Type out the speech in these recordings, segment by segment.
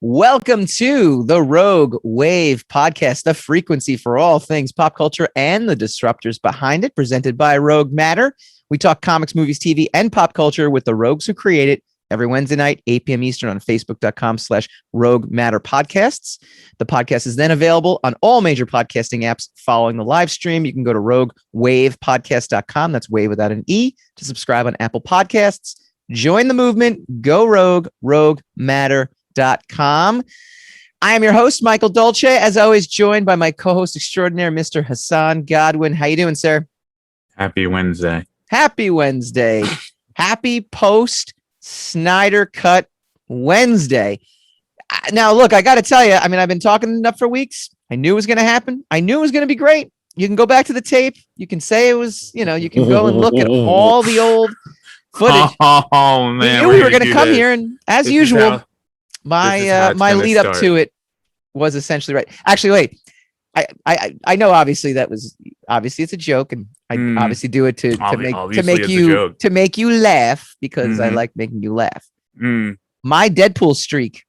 Welcome to the Rogue Wave podcast, the frequency for all things pop culture and the disruptors behind it, presented by Rogue Matter. We talk comics, movies, TV, and pop culture with the rogues who create it every Wednesday night, 8 p.m. Eastern on Facebook.com/Rogue Matter Podcasts. The podcast is then available on all major podcasting apps following the live stream. You can go to roguewavepodcast.com. That's wave without an E to subscribe on Apple Podcasts. Join the movement. Go Rogue, roguematter.com. I am your host, Michael Dolce, as always, joined by my co-host extraordinaire, Mr. Hassan Godwin. How you doing, sir? Happy Wednesday. Happy Wednesday. Happy post SnyderCut Wednesday. Now, look, I got to tell you, I mean, I've been talking it up for weeks. I knew it was going to happen. I knew it was going to be great. You can go back to the tape. You can say it was, you can go and look at all the old footage. Oh, man. We knew we were going to come here, and as usual, my lead up to it was essentially right. Actually, wait. I know obviously it's a joke, and I obviously do it to make you laugh because I like making you laugh. My Deadpool streak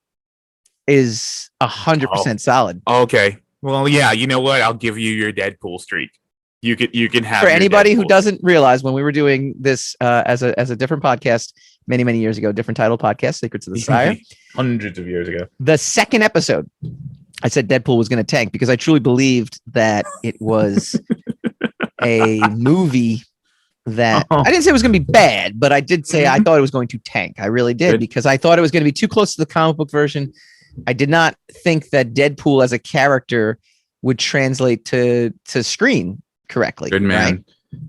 is 100% solid. Okay. Well, yeah, you know what? I'll give you your Deadpool streak. You can have. For anybody who doesn't realize, when we were doing this as a different podcast many years ago, different title podcast, Secrets of the Sire, hundreds of years ago. The second episode, I said Deadpool was going to tank because I truly believed that it was a movie that I didn't say it was going to be bad, but I did say I thought it was going to tank. I really did, because I thought it was going to be too close to the comic book version. I did not think that Deadpool as a character would translate to screen correctly. Good man. Right?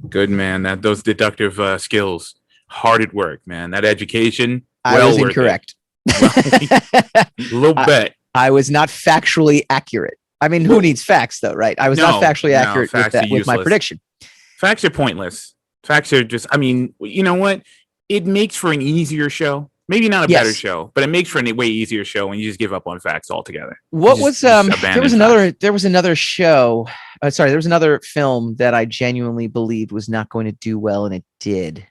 Good man. Those deductive skills, hard at work, man. That education. I was incorrect. A little bit. I was not factually accurate. I mean, who needs facts, though, right? I was not factually accurate with my prediction. Facts are pointless. Facts are just, I mean, you know what? It makes for an easier show. Maybe not a better show, but it makes for a way easier show when you just give up on facts altogether. There was another show. There was another film that I genuinely believed was not going to do well, and it did.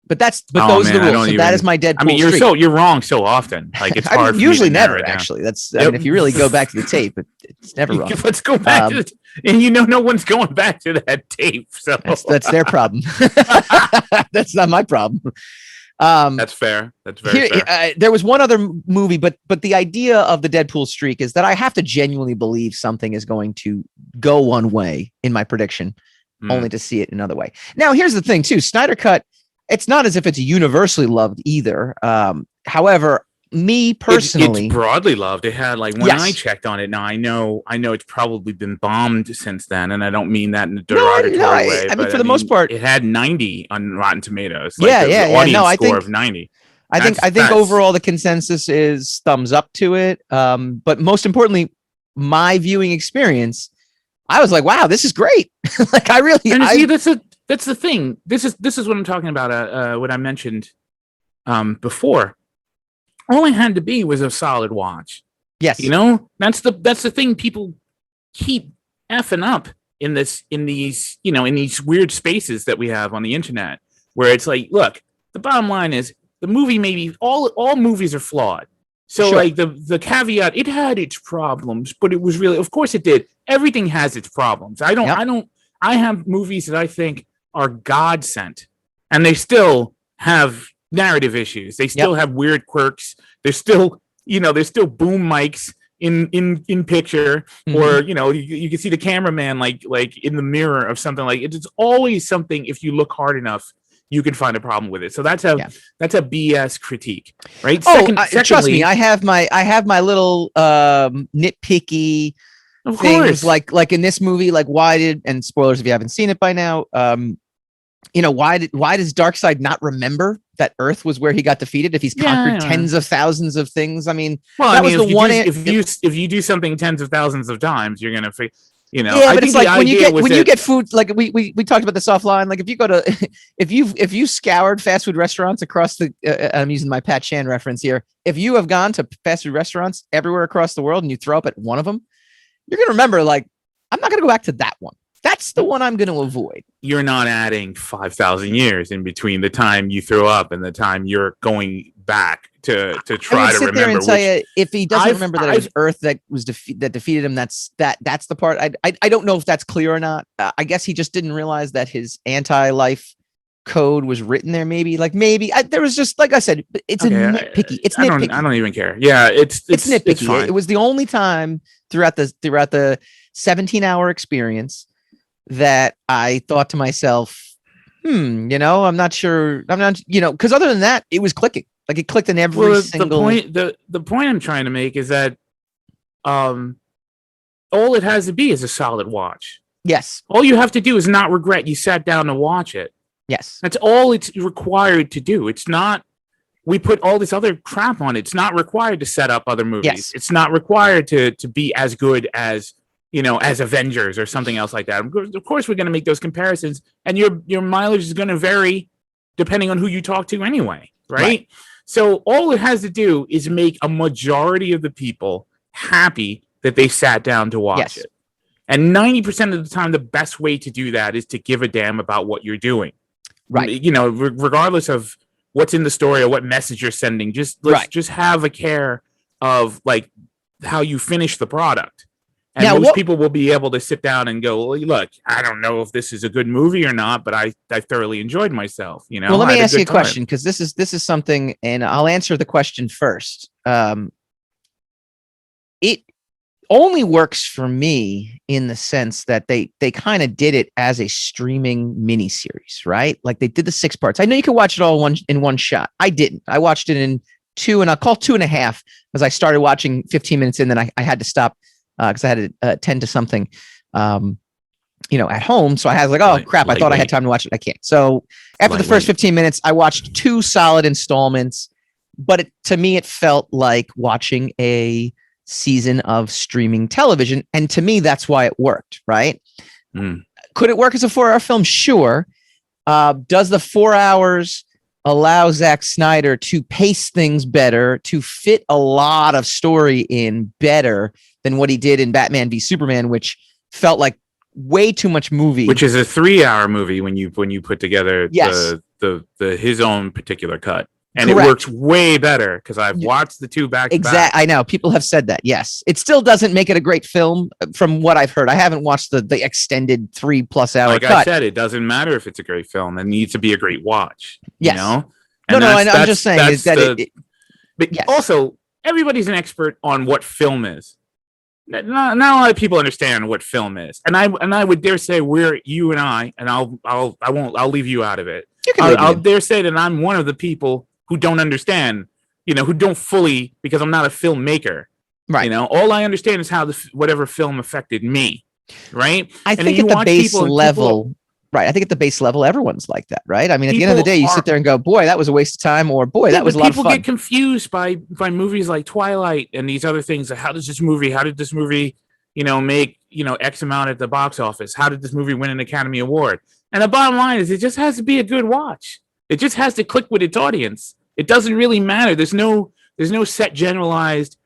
But those are the rules. So that is my Deadpool. I mean, you're wrong so often. Like it's hard. Usually never. Actually, that's. I mean, if you really go back to the tape, it's never wrong. Let's go back to and no one's going back to that tape. So that's their problem. That's not my problem. That's fair. That's very fair. There was one other movie, but the idea of the Deadpool streak is that I have to genuinely believe something is going to go one way in my prediction, only to see it another way. Now, here's the thing, too. SnyderCut. It's not as if it's universally loved either. However, me personally, it's broadly loved. It had when I checked on it. Now I know it's probably been bombed since then, and I don't mean that in a derogatory way. I mean, for the most part, it had 90 on Rotten Tomatoes. I think of 90. I think overall the consensus is thumbs up to it. But most importantly, my viewing experience, I was like, wow, this is great. That's the thing. This is what I'm talking about. What I mentioned before. All it had to be was a solid watch. Yes, that's the thing. People keep effing up in these weird spaces that we have on the internet, where it's like, look, the bottom line is the movie. Maybe all movies are flawed. So the caveat, it had its problems, but it was really, of course, it did. Everything has its problems. I have movies that I think are God sent, and they still have narrative issues. They still have weird quirks. There's still boom mics in picture, or you can see the cameraman like in the mirror of something. Like it's always something. If you look hard enough, you can find a problem with it. So that's a BS critique, right? Trust me, I have my little nitpicky things like in this movie, like and spoilers if you haven't seen it by now, why does Darkseid not remember that Earth was where he got defeated if he's conquered tens of thousands of things? I mean, if you do something tens of thousands of times, you're gonna but it's like when you get food, like we talked about this offline. Like if you go to if you scoured fast food restaurants across the I'm using my Pat Chan reference here. If you have gone to fast food restaurants everywhere across the world and you throw up at one of them, you're gonna remember, like, I'm not gonna go back to that one. That's the one I'm going to avoid. You're not adding 5,000 years in between the time you throw up and the time you're going back to I try would to sit there remember. and tell you, if he doesn't remember that it was Earth that was that defeated him, that's the part. I don't know if that's clear or not. I guess he just didn't realize that his anti-life code was written there. Maybe there was just, like I said, it's a nitpicky. It's nitpicky. I don't even care. Yeah, it's nitpicky. It's fine. It was the only time throughout the 17-hour experience that I thought to myself, I'm not sure. Because other than that, it was clicking. Like it clicked in every single. The point I'm trying to make is that, all it has to be is a solid watch. Yes. All you have to do is not regret you sat down to watch it. Yes. That's all it's required to do. It's not. We put all this other crap on it. It's not required to set up other movies. Yes. It's not required to be as good as, as Avengers or something else like that. Of course, we're going to make those comparisons, and your mileage is going to vary depending on who you talk to anyway, right? So all it has to do is make a majority of the people happy that they sat down to watch it. And 90% of the time, the best way to do that is to give a damn about what you're doing. Right. Regardless of what's in the story or what message you're sending, just have a care of like how you finish the product. And now, most people will be able to sit down and go, well, look, I don't know if this is a good movie or not, but I thoroughly enjoyed myself. Well, let me ask you a question, because this is something, and I'll answer the question first. It only works for me in the sense that they kind of did it as a streaming miniseries, right? Like they did the 6 parts. I know you can watch it all in one shot. I didn't. I watched it in 2, and I'll call 2.5, because I started watching 15 minutes in, then I had to stop because I had to attend to something, at home. So I was like, oh crap, I thought I had time to watch it. I can't. So after the first 15 minutes, I watched 2 solid installments, but to me, it felt like watching a season of streaming television. And to me, that's why it worked, right? Could it work as a 4-hour film? Sure. Does the 4 hours allow Zack Snyder to pace things better, to fit a lot of story in better than what he did in Batman v Superman, which felt like way too much movie? Which is a 3-hour movie when you put together the his own particular cut. And Correct. It works way better because I've watched the 2 back to back. Exactly. I know people have said that. Yes, it still doesn't make it a great film from what I've heard. I haven't watched the extended 3+ hour like cut. I said, it doesn't matter if it's a great film. It needs to be a great watch. Yes. And I'm just saying is that but also everybody's an expert on what film is. Not a lot of people understand what film is, and I would dare say you and I, and I'll leave you out of it. I'll dare say that I'm one of the people who don't understand, who don't fully, because I'm not a filmmaker. Right. All I understand is how whatever film affected me. Right. I think at the base level, right. I think at the base level, everyone's like that. Right. I mean, at the end of the day, you sit there and go, boy, that was a waste of time, or boy, that was a lot of fun. People get confused by movies like Twilight and these other things. How did this movie, make, X amount at the box office? How did this movie win an Academy Award? And the bottom line is it just has to be a good watch. It just has to click with its audience. It doesn't really matter. There's no set generalized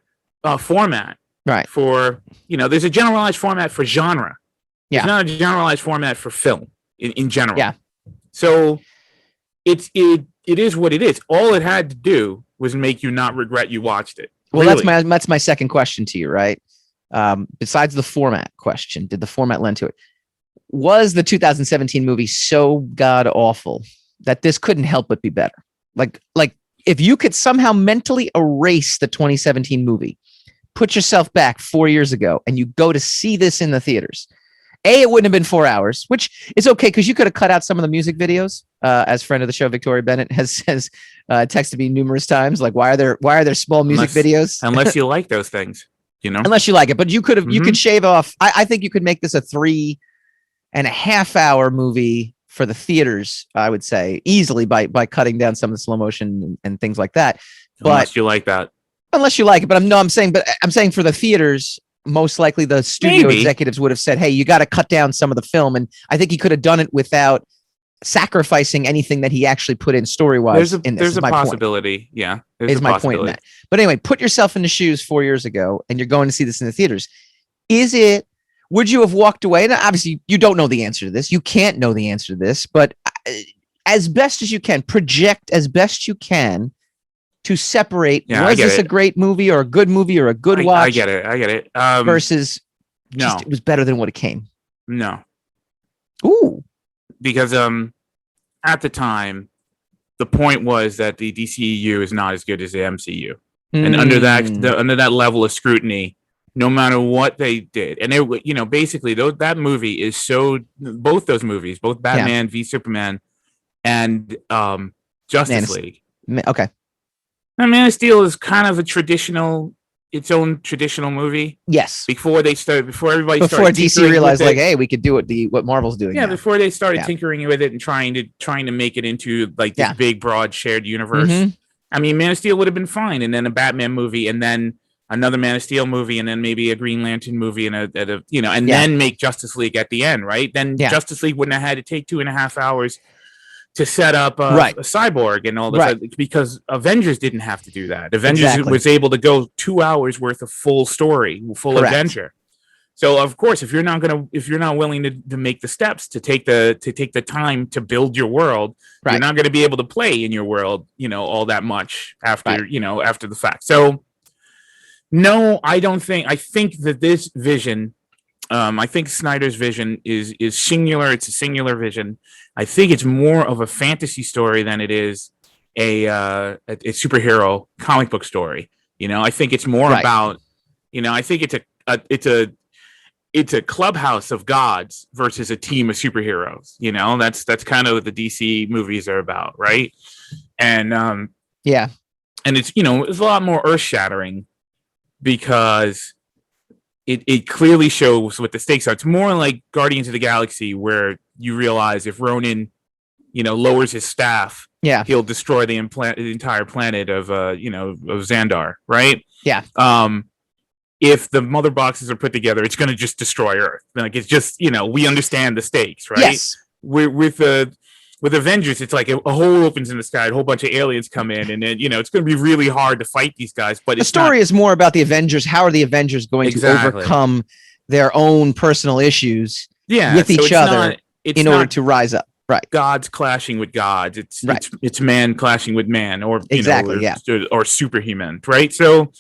format. Right. For, there's a generalized format for genre. Yeah. There's not a generalized format for film in general. Yeah. So it is what it is. All it had to do was make you not regret you watched it. Well, that's my second question to you, right? Besides the format question, did the format lend to it? Was the 2017 movie so god awful that this couldn't help but be better? Like if you could somehow mentally erase the 2017 movie, put yourself back 4 years ago, and you go to see this in the theaters, it wouldn't have been 4 hours, which is okay because you could have cut out some of the music videos. As friend of the show, Victoria Bennett has texted me numerous times, like, why are there small music videos? Unless you like those things, Unless you like it, but you could you could shave off. I think you could make this a 3.5 hour movie for the theaters, I would say, easily by cutting down some of the slow motion and things like that. Unless you like that. Unless you like it. But I'm saying for the theaters, most likely the studio executives would have said, hey, you got to cut down some of the film. And I think he could have done it without sacrificing anything that he actually put in story-wise. There's a possibility. Point. Yeah. Is my point in that. But anyway, put yourself in the shoes 4 years ago, and you're going to see this in the theaters. Would you have walked away? Now, obviously, you don't know the answer to this. You can't know the answer to this, but as best as you can, project as best you can, to separate was this a great movie or a good movie or a good watch. I get it. Versus no, it was better than what it came. No. Ooh. Because at the time, the point was that the DCEU is not as good as the MCU. And under that level of scrutiny, no matter what they did, and it, basically that movie is both those movies, both Batman v Superman and Justice League. Okay. Now, Man of Steel is kind of its own traditional movie. Yes. Before DC realized hey, we could do what Marvel's doing. Yeah. Now. Before they started tinkering with it and trying to make it into like this big, broad, shared universe. Mm-hmm. I mean, Man of Steel would have been fine, and then a Batman movie, and then another Man of Steel movie, and then maybe a Green Lantern movie, and then make Justice League at the end, right? Then Justice League wouldn't have had to take 2.5 hours to set up a Cyborg and all this, because Avengers didn't have to do that. Avengers was able to go 2 hours worth of full story, full adventure. So of course, if you're not willing to make the steps to take the time to build your world, you're not going to be able to play in your world, all that much after after the fact. So no, I don't think. I think that this vision, I think Snyder's vision is singular. It's a singular vision. I think it's more of a fantasy story than it is a superhero comic book story. I think it's more about. I think it's a clubhouse of gods versus a team of superheroes. That's kind of what the DC movies are about, right? And and it's it's a lot more earth shattering because it clearly shows what the stakes are. It's more like Guardians of the Galaxy, where you realize if Ronan lowers his staff, he'll destroy the entire planet of Xandar, right? If the mother boxes are put together, it's going to just destroy Earth. Like, it's just, we understand the stakes, right? Yes. With Avengers, it's like a hole opens in the sky, a whole bunch of aliens come in, and then, it's going to be really hard to fight these guys. But the story is more about the Avengers. How are the Avengers going to overcome their own personal issues with each other in order to rise up? Right. Gods clashing with gods. It's man clashing with man, or or superhuman, right? So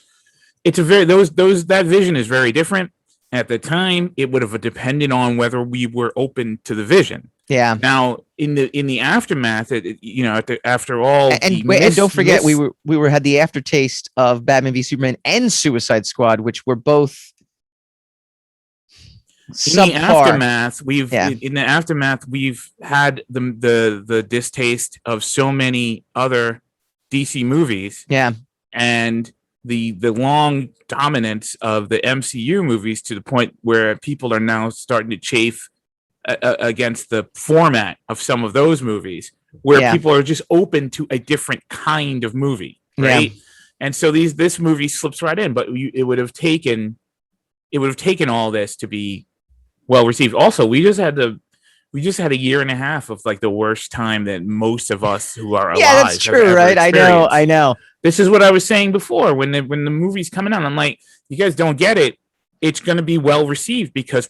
it's a very that vision is very different. At the time, it would have depended on whether we were open to the vision. Yeah. Now, in the aftermath, after all, and don't forget, we had the aftertaste of Batman v Superman and Suicide Squad, which were both. In the aftermath, we've had the distaste of so many other DC movies. Yeah. And the long dominance of the MCU movies to the point where people are now starting to chafe against the format of some of those movies, where people are just open to a different kind of movie, right? Yeah. And so this movie slips right in, but it would have taken all this to be well received. Also, we just had a year and a half of like the worst time that most of us who are alive. Yeah, that's true, right? I know. This is what I was saying before when the movie's coming out. I'm like, you guys don't get it. It's going to be well received because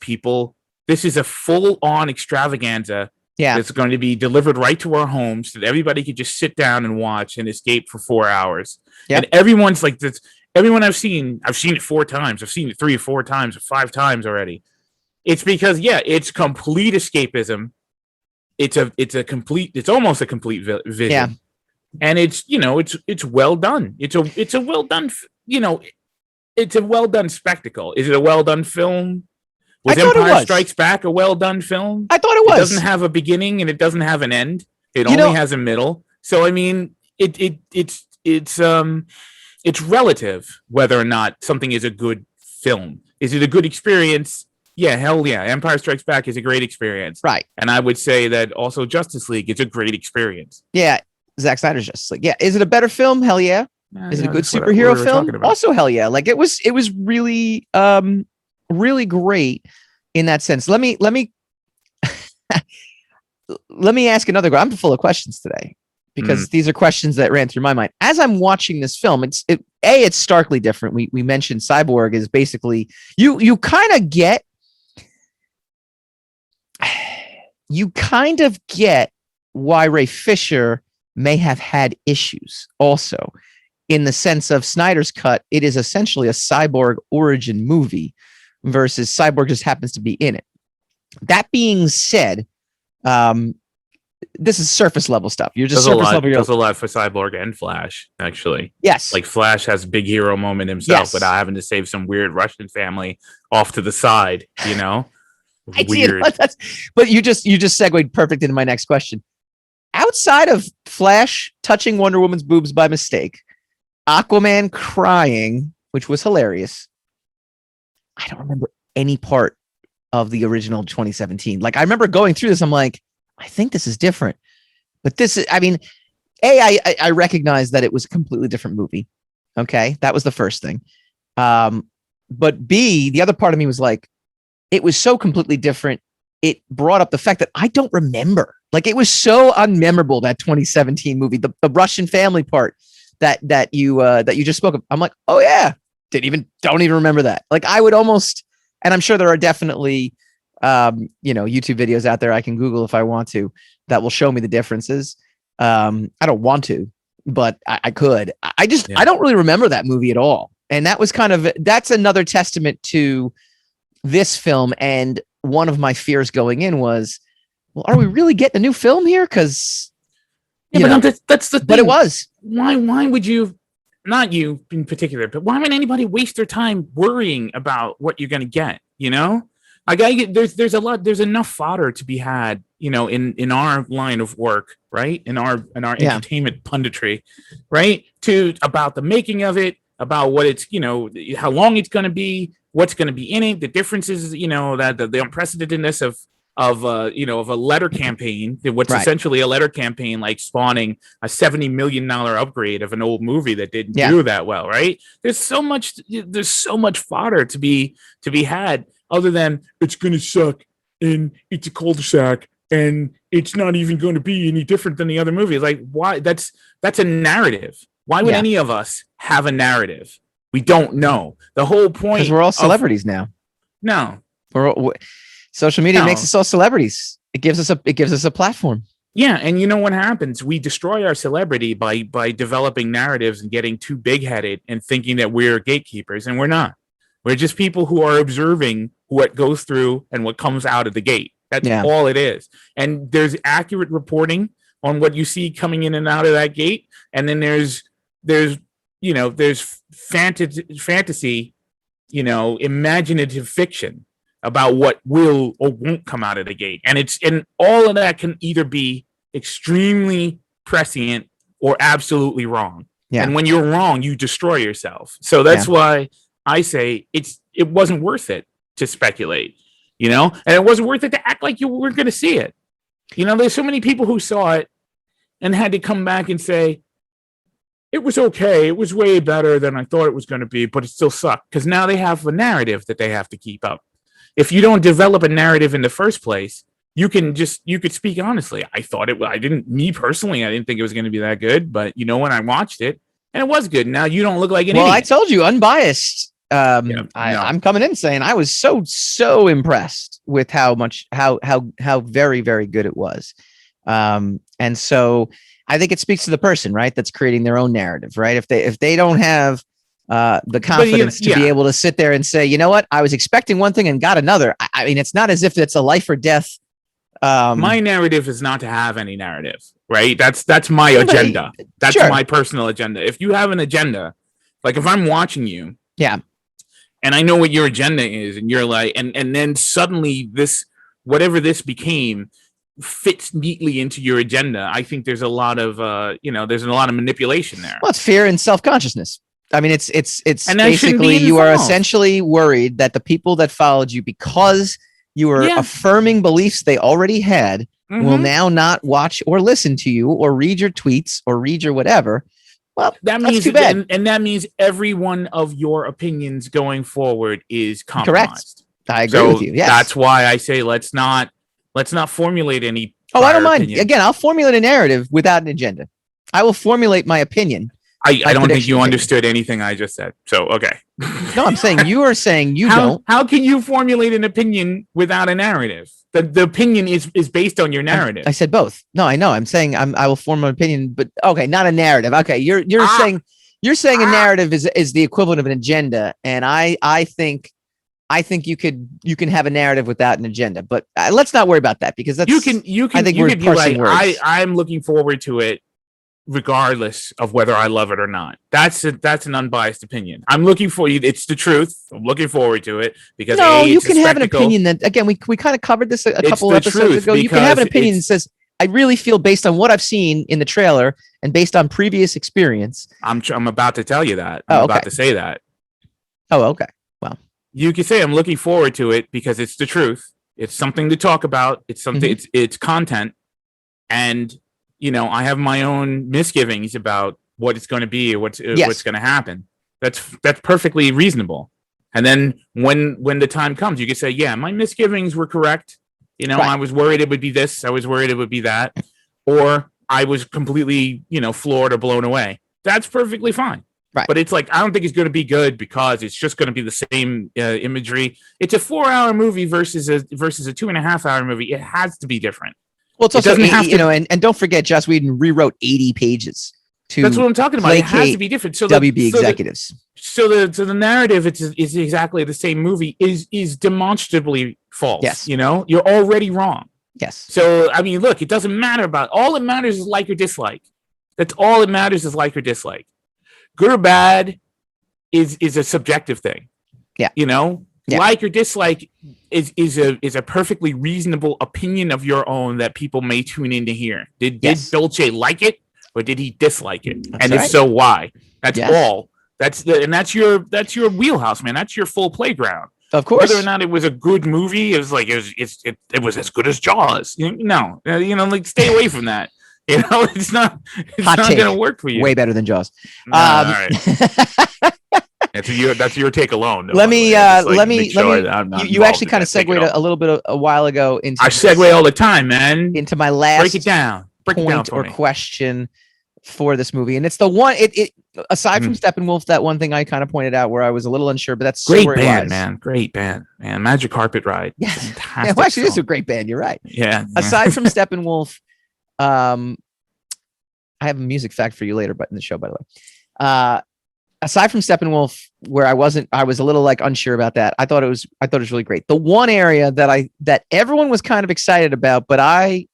this is a full-on extravaganza. Yeah, it's going to be delivered right to our homes so that everybody could just sit down and watch and escape for 4 hours. Yep. And everyone's like this. Everyone I've seen it 4 times. I've seen it 3 or 4 times or 5 times already. It's because it's complete escapism. It's almost a complete vision. Yeah. And it's well done. It's a well done, it's a well done spectacle. Is it a well done film? Was Empire Strikes Back a well done film? I thought it was. It doesn't have a beginning and it doesn't have an end. It only has a middle. So I mean, it's relative whether or not something is a good film. Is it a good experience? Yeah, hell yeah. Empire Strikes Back is a great experience. Right. And I would say that also Justice League is a great experience. Yeah. Zack Snyder's Justice League. Yeah. Is it a better film? Hell yeah. Is it a good superhero film? Also hell yeah. Like it was really really great in that sense. Let me ask another. I'm full of questions today because these are questions that ran through my mind as I'm watching this film. It's starkly different. We mentioned Cyborg is basically you kind of get why Ray Fisher may have had issues also in the sense of Snyder's Cut, it is essentially a Cyborg origin movie versus Cyborg just happens to be in it. That being said, this is surface level stuff. You're just surface level. Does a lot for Cyborg and Flash, actually. Yes. Like Flash has a big hero moment himself without having to save some weird Russian family off to the side, you know? Weird. But you just segued perfect into my next question. Outside of Flash touching Wonder Woman's boobs by mistake, Aquaman crying, which was hilarious, I don't remember any part of the original 2017. Like, I remember going through this, I'm like, I think this is different. But this is, I mean, I recognize that it was a completely different movie. Okay, that was the first thing. But B, the other part of me was like, it was so completely different. It brought up the fact that I don't remember. Like, it was so unmemorable, that 2017 movie, the Russian family part that you just spoke of. I'm like, oh yeah, don't even remember that. Like, I would almost, and I'm sure there are definitely YouTube videos out there I can Google if I want to that will show me the differences. I don't want to, but I could. I don't really remember that movie at all. And that was that's another testament to this film. And one of my fears going in was, well, are we really getting a new film here? Because that's the thing. But it was. Why would you, not you in particular, but why would anybody waste their time worrying about what you're going to get? You know, there's enough fodder to be had, in our line of work, right? In our entertainment punditry, right? About the making of it, about what it's, how long it's going to be, what's going to be in it, the differences, that the unprecedentedness of a letter campaign, what's essentially a letter campaign, like spawning a $70 million upgrade of an old movie that didn't do that well, right? There's so much fodder to be had, other than it's going to suck and it's a cul-de-sac and it's not even going to be any different than the other movies. Like, why? That's a narrative. Why would any of us have a narrative? We don't know. The whole point, because we're all celebrities now. No, social media makes us all celebrities. It gives us a platform. Yeah, and you know what happens? We destroy our celebrity by developing narratives and getting too big-headed and thinking that we're gatekeepers, and we're not. We're just people who are observing what goes through and what comes out of the gate. That's all it is. And there's accurate reporting on what you see coming in and out of that gate, and then there's fantasy, imaginative fiction about what will or won't come out of the gate. And all of that can either be extremely prescient or absolutely wrong. Yeah. And when you're wrong, you destroy yourself. So that's why I say it wasn't worth it to speculate, and it wasn't worth it to act like you weren't going to see it. There's so many people who saw it and had to come back and say, it was okay. It was way better than I thought it was going to be, but it still sucked, because now they have a narrative that they have to keep up. If you don't develop a narrative in the first place, you could speak honestly. I didn't think it was going to be that good, but when I watched it, and it was good. Now you don't look like an idiot. I told you, unbiased. I'm coming in saying I was so impressed with how very, very good it was. And so I think it speaks to the person, right, that's creating their own narrative, right? If they don't have the confidence to be able to sit there and say, you know what, I was expecting one thing and got another. I mean, it's not as if it's a life or death. My narrative is not to have any narrative, right? That's my agenda. That's my personal agenda. If you have an agenda, like if I'm watching you, and I know what your agenda is, and you're like, and then suddenly this, whatever this became, fits neatly into your agenda, I think there's a lot of manipulation there. Well, it's fear and self-consciousness. I mean, it's basically you are essentially worried that the people that followed you, because you were affirming beliefs they already had, will now not watch or listen to you or read your tweets or read your whatever. Well, that's too bad. And that means every one of your opinions going forward is compromised. Correct. I agree with you. Yes. That's why I say let's not formulate any. Oh, I don't mind. Opinion. Again, I'll formulate a narrative without an agenda. I will formulate my opinion. I don't think you understood anything I just said. So, okay. No, I'm saying you are saying you don't. How can you formulate an opinion without a narrative? The opinion is based on your narrative. I said both. No, I know. I'm saying I will form an opinion, but okay, not a narrative. Okay, you're saying You're saying a narrative is the equivalent of an agenda, and I think you can have a narrative without an agenda. But let's not worry about that, because that's you can. I think you we're could be parsing like, words. I'm looking forward to it, regardless of whether I love it or not. That's an unbiased opinion. I'm looking for you. It's the truth. I'm looking forward to it because you can have an opinion that, again, we kind of covered this a couple episodes ago. You can have an opinion that says, I really feel, based on what I've seen in the trailer and based on previous experience. I'm about to tell you that. I'm about to say that. Oh, okay. Well, you can say I'm looking forward to it because it's the truth. It's something to talk about. It's something. It's content, and I have my own misgivings about what it's going to be or what's going to happen. That's perfectly reasonable. And then when the time comes, you can say, yeah, my misgivings were correct. Right. I was worried it would be this. I was worried it would be that. Or I was completely, floored or blown away. That's perfectly fine. Right. But it's like, I don't think it's going to be good because it's just going to be the same imagery. It's a 4-hour movie versus a 2.5-hour movie. It has to be different. Well, it's also, and don't forget, Joss Whedon rewrote 80 pages to that's what I'm talking about. It has to be different. So WB executives. So the narrative is exactly the same movie is demonstrably false. Yes. You're already wrong. Yes. So I mean, look, it doesn't matter all it matters is like or dislike. That's all it matters is like or dislike. Good or bad is a subjective thing. Yeah. Yeah. Like or dislike is a perfectly reasonable opinion of your own that people may tune in to hear. Did Dolce like it or did he dislike it? And if so, why? That's all. That's your wheelhouse, man. That's your full playground. Of course. Whether or not it was a good movie, it was as good as Jaws. No, like stay away from that. It's not going to work for you. Way better than Jaws. All right. That's your take alone. Let me. You actually kind of segued a little bit a while ago into. I segue all the time, man. Into my last break it down or question for this movie, and it's the one. It aside from Steppenwolf, that one thing I kind of pointed out where I was a little unsure, but that's great band, man. Great band, man. Magic Carpet Ride. Yeah, well, actually, this is a great band. You're right. Yeah. Aside from Steppenwolf, I have a music fact for you later, but in the show, by the way. Aside from Steppenwolf, where I was a little unsure about that. I thought it was really great. The one area that everyone was kind of excited about, but I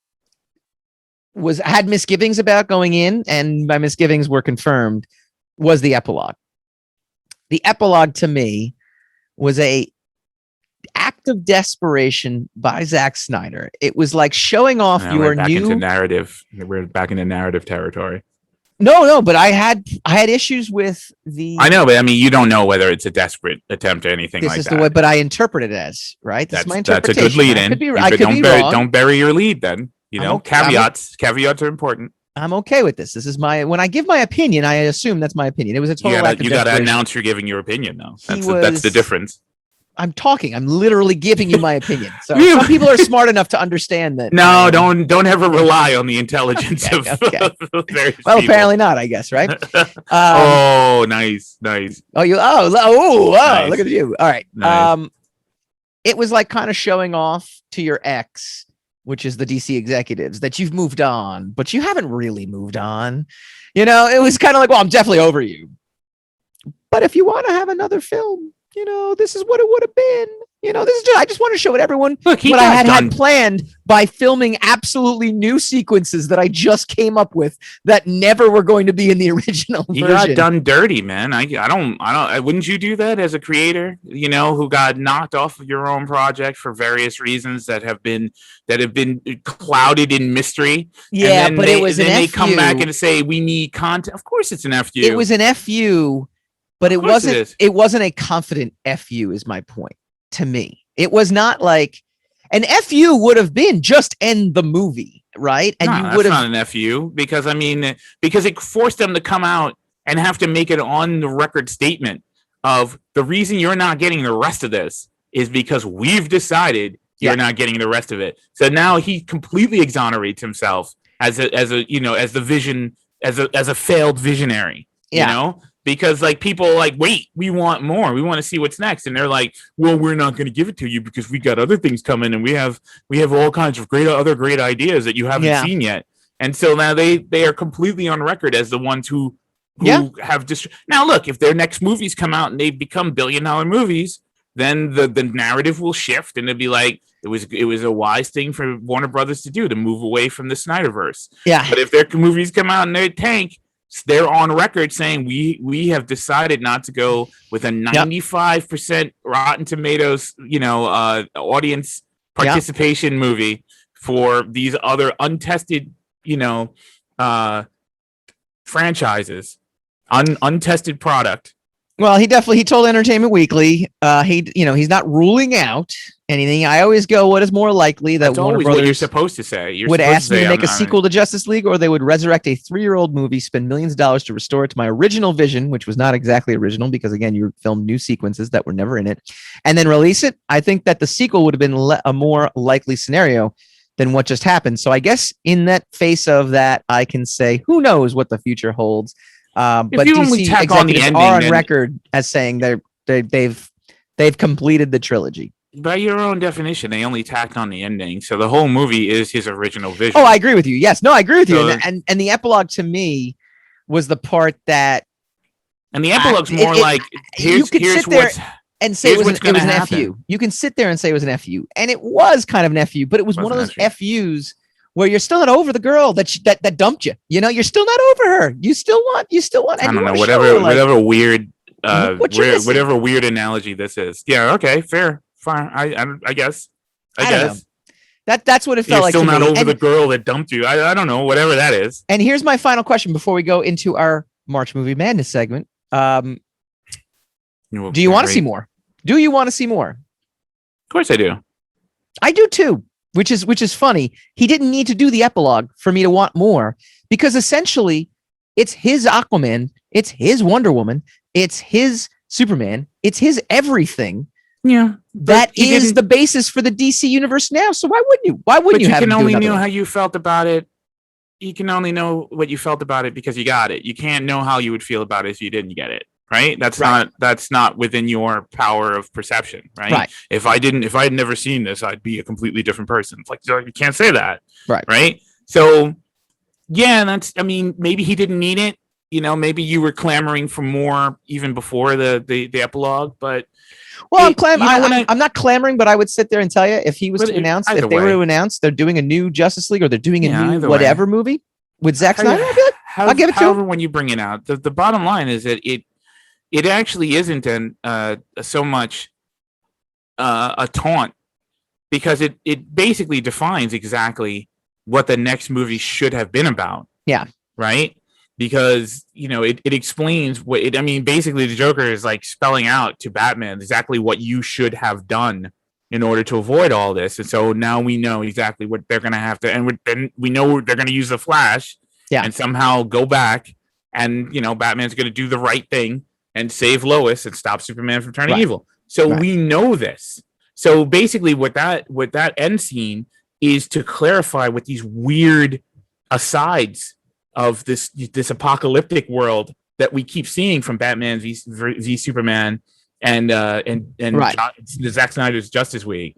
had misgivings about going in, and my misgivings were confirmed, was the epilogue. The epilogue to me was a act of desperation by Zack Snyder. It was like showing off your new narrative. We're back into narrative territory. No, but I had issues with the. I know, but I mean, you don't know whether it's a desperate attempt or anything like that. This is the way, but I interpret it as right. That's my interpretation. That's a good lead in. I could be wrong. Don't bury your lead. Then caveats. Caveats are important. I'm okay with this. This is when I give my opinion, I assume that's my opinion. It was a total act of desperation. You got to announce you're giving your opinion, though. That's the difference. I'm literally giving you my opinion. So some people are smart enough to understand that. No, don't ever rely on the intelligence of various well, people. Apparently not, I guess, right? Nice. Nice. Look at you. All right. Nice. It was like kind of showing off to your ex, which is the DC executives, that you've moved on, but you haven't really moved on. It was kind of like, well, I'm definitely over you. But if you want to have another film, this is what it would have been. I just want to show everyone what I had planned by filming absolutely new sequences that I just came up with that never were going to be in the original version. You got done dirty, man. I don't, wouldn't you do that as a creator, who got knocked off of your own project for various reasons that have been clouded in mystery? Yeah, but it was an FU. Then they come back and say, we need content. Of course it's an FU. It was an FU. But it wasn't a confident FU is my point to me. It was not like an FU would have been just end the movie, right? And you would have not an FU because it forced them to come out and have to make it on the record statement of the reason you're not getting the rest of this is because we've decided you're not getting the rest of it. So now he completely exonerates himself as the vision as a failed visionary. Because people wait, we want more. We want to see what's next. And they're like, well, we're not going to give it to you because we got other things coming and we have all kinds of other great ideas that you haven't seen yet. And so now they are completely on record as the ones who who have just now look, if their next movies come out and they become billion-dollar movies, then the narrative will shift and it'll be like it was a wise thing for Warner Brothers to do, to move away from the Snyderverse. Yeah. But if their movies come out and they tank, they're on record saying we have decided not to go with a 95% Rotten Tomatoes, audience participation movie for these other untested, franchises, untested product. Well, he told Entertainment Weekly, he's not ruling out anything. I always go, what is more likely that Warner Brothers, what you're supposed to say, would ask me to make a sequel to Justice League, or they would resurrect a 3-year-old movie, spend millions of dollars to restore it to my original vision, which was not exactly original because, again, you filmed new sequences that were never in it, and then release it. I think that the sequel would have been a more likely scenario than what just happened. So I guess in that face of that, I can say, who knows what the future holds. But DC executives are on record as saying they've completed the trilogy. By your own definition, they only tacked on the ending, so the whole movie is his original vision. Oh, I agree with you. Yes, no, I agree with you. And the epilogue to me was the part that. And the epilogue's more like here's what's. And say it was an FU. You can sit there and say it was an FU, and it was kind of an FU, but it was one of those FUs where you're still not over the girl that dumped you. You're still not over her. You still want. I don't know, whatever weird analogy this is. Yeah, okay, fair, fine. I guess. That's what it felt like. You're still not over the girl that dumped you. I don't know, whatever that is. And here's my final question before we go into our March Movie Madness segment. Do you want to see more? Do you want to see more? Of course I do. I do too, which is funny. He didn't need to do the epilogue for me to want more, because essentially it's his Aquaman, it's his Wonder Woman, it's his Superman, it's his everything. Yeah. That is the basis for the DC universe now. So why wouldn't you? Why wouldn't you have? You can only know how you felt about it. You can only know what you felt about it because you got it. You can't know how you would feel about it if you didn't get it. Right? That's not within your power of perception, right? If I had never seen this, I'd be a completely different person. It's like, you can't say that. Right? So yeah, maybe he didn't need it. Maybe you were clamoring for more even before the epilogue, but I'm not clamoring, but I would sit there and tell you if he was to announce, if they were to announce they're doing a new Justice League or they're doing a new whatever movie with Zack Snyder, I'd be like, I'll give it to him. When you bring it out, the bottom line is that it actually isn't so much a taunt, because it basically defines exactly what the next movie should have been about. Yeah. Right? Because, it explains basically the Joker is like spelling out to Batman exactly what you should have done in order to avoid all this. And so now we know exactly what they're going to have to, and we know they're going to use the Flash and somehow go back and, Batman's going to do the right thing and save Lois and stop Superman from turning evil. So we know this. So basically what that end scene is to clarify what these weird asides of this apocalyptic world that we keep seeing from Batman v Superman and Zack Snyder's Justice League.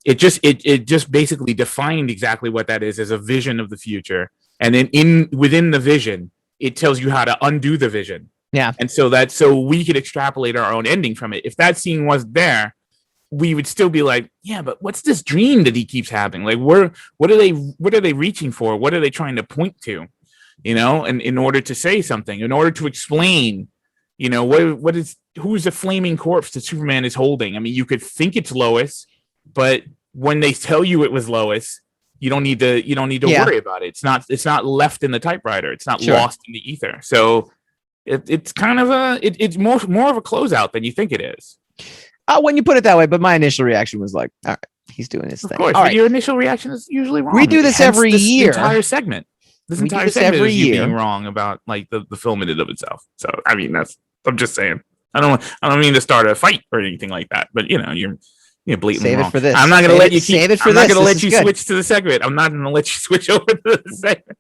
It just basically defined exactly what that is as a vision of the future. And then within the vision, it tells you how to undo the vision. Yeah. And so we could extrapolate our own ending from it. If that scene wasn't there, we would still be like, yeah, but what's this dream that he keeps having? Like, what are they reaching for? What are they trying to point to? And in order to say something, in order to explain, who's the flaming corpse that Superman is holding? I mean, you could think it's Lois, but when they tell you it was Lois, you don't need to worry about it. It's not left in the typewriter. It's not lost in the ether. So it's kind of it's more of a closeout than you think it is. When you put it that way, but my initial reaction was like, all right, he's doing his thing. Of course, your initial reaction is usually wrong. We do this every year. Entire segment. This entire segment every year being wrong about like the film in and of itself. So I'm just saying. I don't mean to start a fight or anything like that, but you're blatantly save wrong. It for this. I'm not going to let you save it for I'm this. not going to let you switch to the segment. I'm not going to let you switch over to the segment.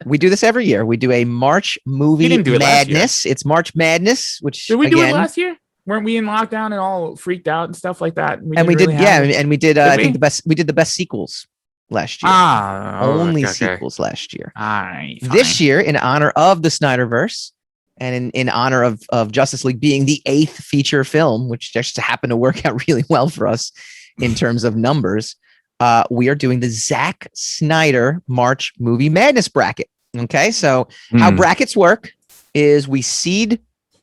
We do this every year. We do a March Movie Madness. It's March Madness, which did we do it last year? Weren't we in lockdown and all freaked out and stuff like that? And we did. I think we did the best sequels. last year. Only sequels last year. All right. This year, in honor of the Snyderverse and in honor of Justice League being the 8th feature film, which just happened to work out really well for us in terms of numbers, we are doing the Zack Snyder March Movie Madness bracket. Okay, so how brackets work is we seed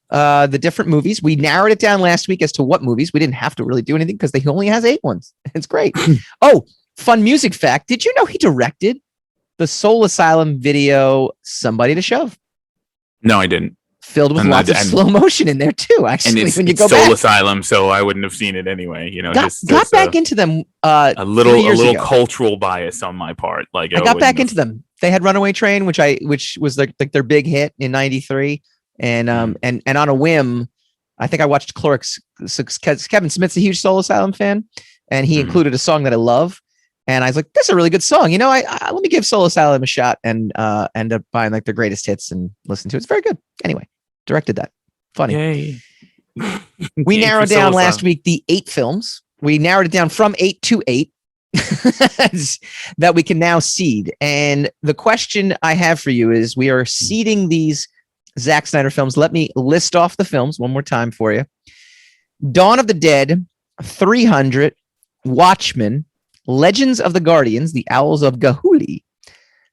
the different movies. We narrowed it down last week as to what movies. We didn't have to really do anything because he only has 8 ones. It's great. Oh, fun music fact. Did you know he directed the Soul Asylum video Somebody to Shove? No, I didn't. Filled with lots of slow motion in there too, actually. And when you go Soul back. Asylum, so I wouldn't have seen it anyway. You know, got back into them a little cultural bias on my part. Like I got back into them. They had Runaway Train, which was like their big hit in '93, and on a whim, I think I watched Clerks. Kevin Smith's a huge Soul Asylum fan, and he included a song that I love. And I was like, "That's a really good song." You know, I let me give Soul Asylum a shot, and end up buying like their greatest hits and listen to it. It's very good. Anyway, directed that. Funny. Yay. We narrowed down last week the 8 films. We narrowed it down from 8 to 8 that we can now seed. And the question I have for you is: we are seeding these Zack Snyder films. Let me list off the films one more time for you: Dawn of the Dead, 300, Watchmen, Legends of the Guardians, The Owls of Gahuli,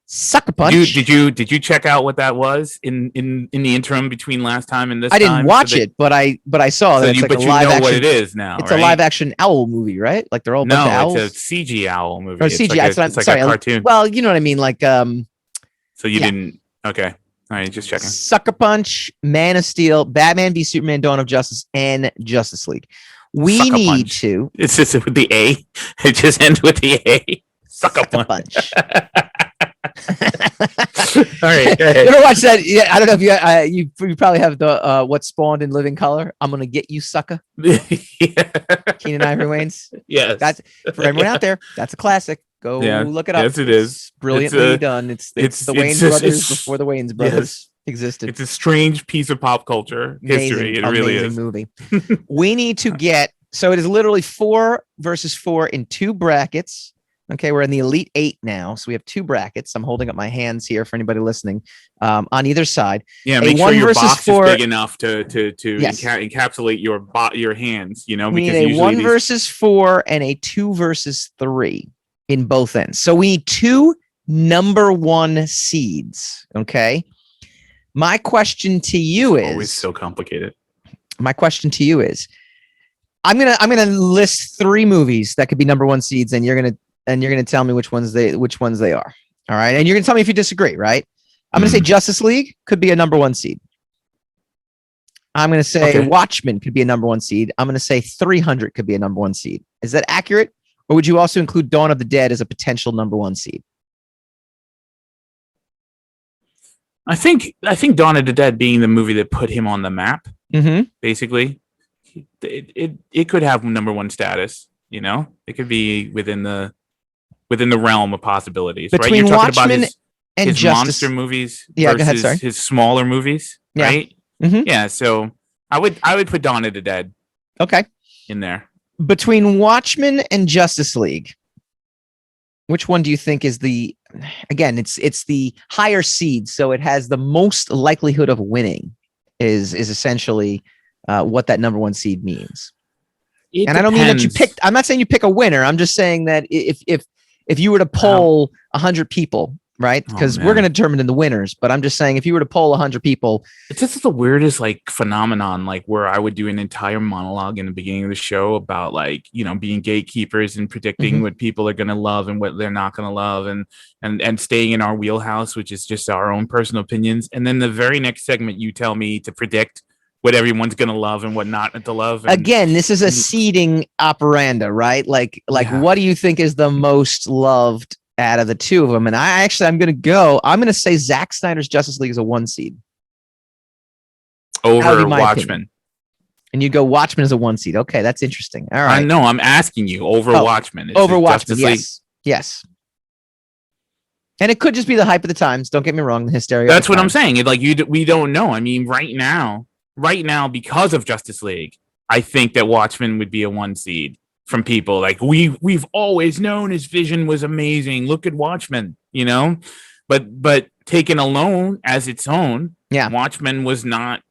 Sucker Punch. Did you check out what that was in the interim between last time and this? I didn't watch it, but I saw that it's like a live action. What it is now. It's a live action owl movie, right? Like they're all bunch of owls. It's a CG owl movie. Or CGI. It's like a cartoon. Well, you know what I mean. Like So you didn't. Okay. All right, just checking. Sucker Punch, Man of Steel, Batman v Superman: Dawn of Justice, and Justice League. We need to. It's just with the A. It just ends with the A. Sucker Punch. All right. You ever watch that? Yeah, I don't know if you probably have the What Spawned in Living Color. I'm gonna get you, sucker. Keenan Ivory Wayans. Yes. That's for everyone out there. That's a classic. Go look it up. Yes, it is. It's brilliantly done. It's the Wayans brothers before the Wayans brothers existed. It's a strange piece of pop culture history. It really is. Movie. We need to get, so it is literally 4 versus 4 in 2 brackets. Okay, we're in the Elite 8 now, so we have 2 brackets. I'm holding up my hands here for anybody listening on either side. Yeah, make sure your box is big enough to encapsulate your hands. You know, we need a 1 versus 4 and a 2 versus 3 in both ends. So we need 2 number 1 seeds. Okay. My question to you is always so complicated. My question to you is, I'm gonna list 3 movies that could be number 1 seeds, and you're gonna tell me which ones they are. All right, and you're gonna tell me if you disagree. Right? I'm gonna say Justice League could be a number 1 seed. I'm gonna say Watchmen could be a number 1 seed. I'm gonna say 300 could be a number 1 seed. Is that accurate, or would you also include Dawn of the Dead as a potential number 1 seed? I think Dawn of the Dead being the movie that put him on the map, basically, it could have number 1 status. You know, it could be within the realm of possibilities. Between right? You're talking Watchmen about his monster movies versus his smaller movies, right? Yeah. So I would put Dawn of the Dead, in there. Between Watchmen and Justice League, which one do you think is it's the higher seed, so it has the most likelihood of winning, is essentially what that number 1 seed means. And I don't mean that you picked, I'm not saying you pick a winner. I'm just saying that if you were to poll 100 people, right? Because we're going to determine the winners, but I'm just saying if you were to poll 100 people. It's just the weirdest phenomenon, where I would do an entire monologue in the beginning of the show about being gatekeepers and predicting what people are going to love and what they're not going to love, and staying in our wheelhouse, which is just our own personal opinions. And then the very next segment, you tell me to predict what everyone's going to love and what not to love. Again, this is a seeding operanda, right? What do you think is the most loved out of the 2 of them? And I'm going to say Zack Snyder's Justice League is a 1 seed. Over Watchmen. And you go Watchmen is a 1 seed. Okay, that's interesting. All right. I know, I'm asking you over Watchmen. Over Watchmen, yes. And it could just be the hype of the times. Don't get me wrong, the hysteria. That's what I'm saying. We don't know. I mean, right now, because of Justice League, I think that Watchmen would be a 1 seed from people. Like we've always known his vision was amazing. Look at Watchmen, you know, but taken alone as its own, Watchmen was not,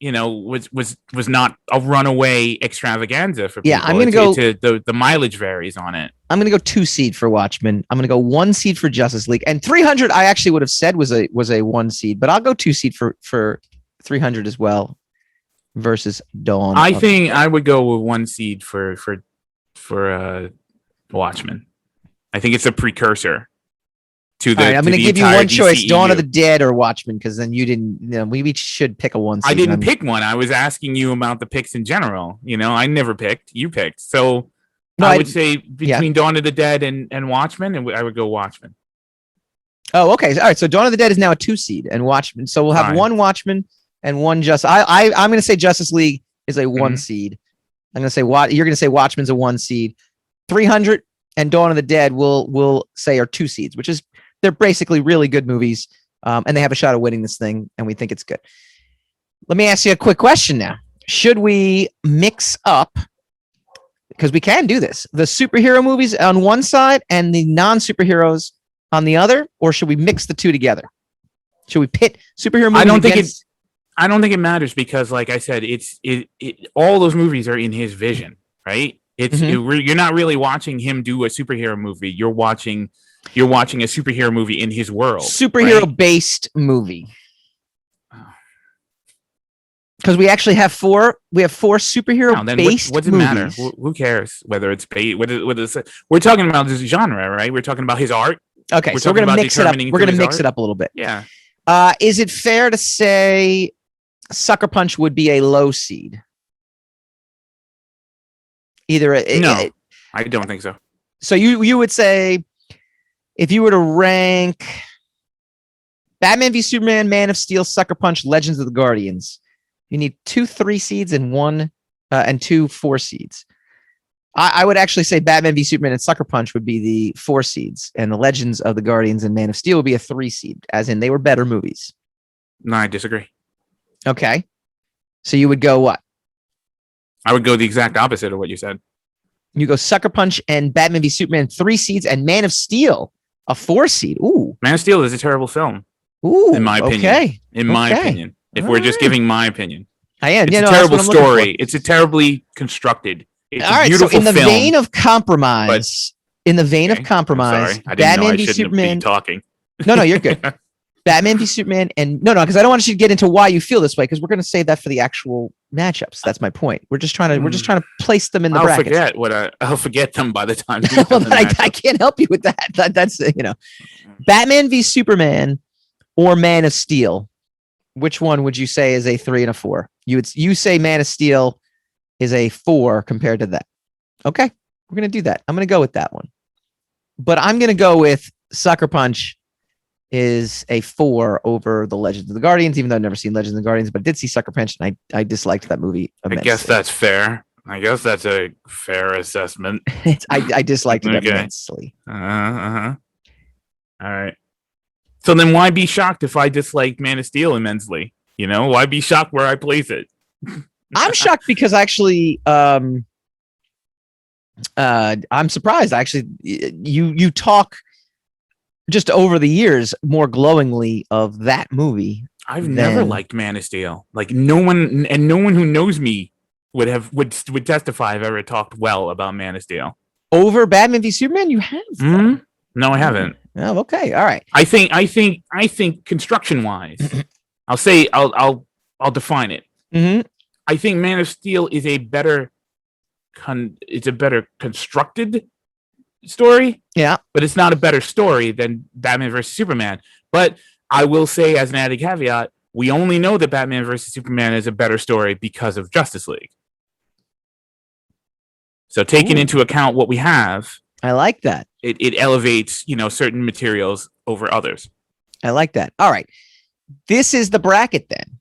you know, was not a runaway extravaganza for people. Yeah, I'm gonna go. The mileage varies on it. I'm gonna go 2 seed for Watchmen. I'm gonna go 1 seed for Justice League, and 300. I actually would have said was a 1 seed, but I'll go 2 seed for 300 as well. Versus Dawn. I think I would go with 1 seed for Watchmen. I think it's a precursor to the. All right, I'm going to give you one choice: Dawn of the Dead or Watchmen, because then you didn't. You know, we each should pick a 1 seed. I didn't pick one. I was asking you about the picks in general. You know, I never picked. You picked. So no, I would say between Dawn of the Dead and Watchmen, and I would go Watchmen. Oh, okay. All right. So Dawn of the Dead is now a 2 seed, and Watchmen. So we'll have 1 Watchmen. And 1 Justice. I'm going to say Justice League is a 1 seed. I'm going to say you're going to say Watchmen's a 1 seed. 300 and Dawn of the Dead will say are 2 seeds, which is they're basically really good movies, and they have a shot of winning this thing, and we think it's good. Let me ask you a quick question now. Should we mix up, because we can do this, the superhero movies on one side and the non-superheroes on the other, or should we mix the two together? Should we pit superhero movies? I don't think it matters because, like I said, all those movies are in his vision, right? You're not really watching him do a superhero movie. You're watching a superhero movie in his world. Superhero-based movie. Because we actually have 4. We have 4 superhero-based what does it matter? Who cares whether it's based? We're talking about this genre, right? We're talking about his art. Okay, so we're gonna mix it up. We're gonna mix it up a little bit. Yeah. Is it fair to say Sucker Punch would be a low seed? No, I don't think so. So you would say, if you were to rank Batman v Superman, Man of Steel, Sucker Punch, Legends of the Guardians, you need 2 3 seeds and 1 and 2 4 seeds. I would actually say Batman v Superman and Sucker Punch would be the 4 seeds, and the Legends of the Guardians and Man of Steel would be a 3 seed, as in they were better movies. No, I disagree. Okay. So you would go what? I would go the exact opposite of what you said. You go Sucker Punch and Batman v Superman 3 seeds, and Man of Steel a 4 seed. Ooh. Man of Steel is a terrible film. Ooh. In my opinion. Okay. In my opinion. If we're just giving my opinion. I am. It's a terrible story. It's a terribly constructed. It's all right. So in the vein of compromise, Batman v Superman. Talking. No, you're good. Batman v Superman, and no, because I don't want you to get into why you feel this way, because we're going to save that for the actual matchups. That's my point. We're just trying to place them in the brackets. I'll forget them by the time. Well, I can't help you with that. That's Batman v Superman or Man of Steel. Which one would you say is a 3 and a 4? You say Man of Steel is a 4 compared to that. Okay, we're going to do that. I'm going to go with that one, but I'm going to go with Sucker Punch is a 4 over the Legends of the Guardians, even though I've never seen Legends of the Guardians, but I did see Sucker Punch, and I disliked that movie immensely. I guess that's fair. I guess that's a fair assessment. I disliked it immensely. All right. So then why be shocked if I dislike Man of Steel immensely? You know, why be shocked where I place it? I'm shocked because actually, I'm surprised. Actually, you talk just over the years more glowingly of that movie. I've never liked Man of Steel. Like no one who knows me would testify I've ever talked well about Man of Steel. Over Batman v Superman, you have? Mm-hmm. No, I haven't. Oh, okay, all right. I think construction wise, I'll define it. Mm-hmm. I think Man of Steel is a better constructed story. Yeah, but it's not a better story than Batman versus Superman. But I will say, as an added caveat, we only know that Batman versus Superman is a better story because of Justice League. So taking into account what we have, I like that. It elevates, certain materials over others. I like that. All right, this is the bracket then,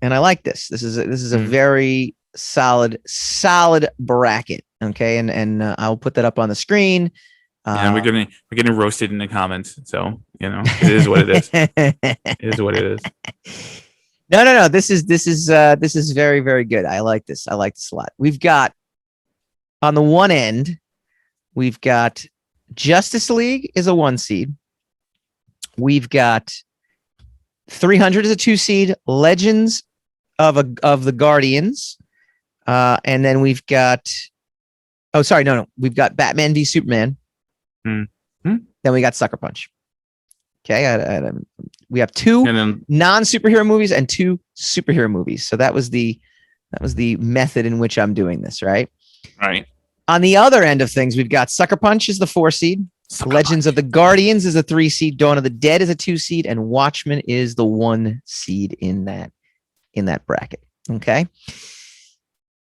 and I like this. This is a very solid bracket. Okay, and I'll put that up on the screen. And we're getting roasted in the comments, so it is what it is. It is what it is. No. This is very, very good. I like this. I like this a lot. We've got On the one end, we've got Justice League is a 1 seed. We've got 300 is a 2 seed. Legends of the Guardians, and then we've got. Oh, sorry, no. We've got Batman v Superman. Mm-hmm. Then we got Sucker Punch. Okay, we have 2 non-superhero movies and 2 superhero movies. So that was the method in which I'm doing this, right? Right. On the other end of things, we've got Sucker Punch is the 4 seed. Legends of the Guardians is a 3 seed. Dawn of the Dead is a 2 seed, and Watchmen is the 1 seed in that bracket. Okay.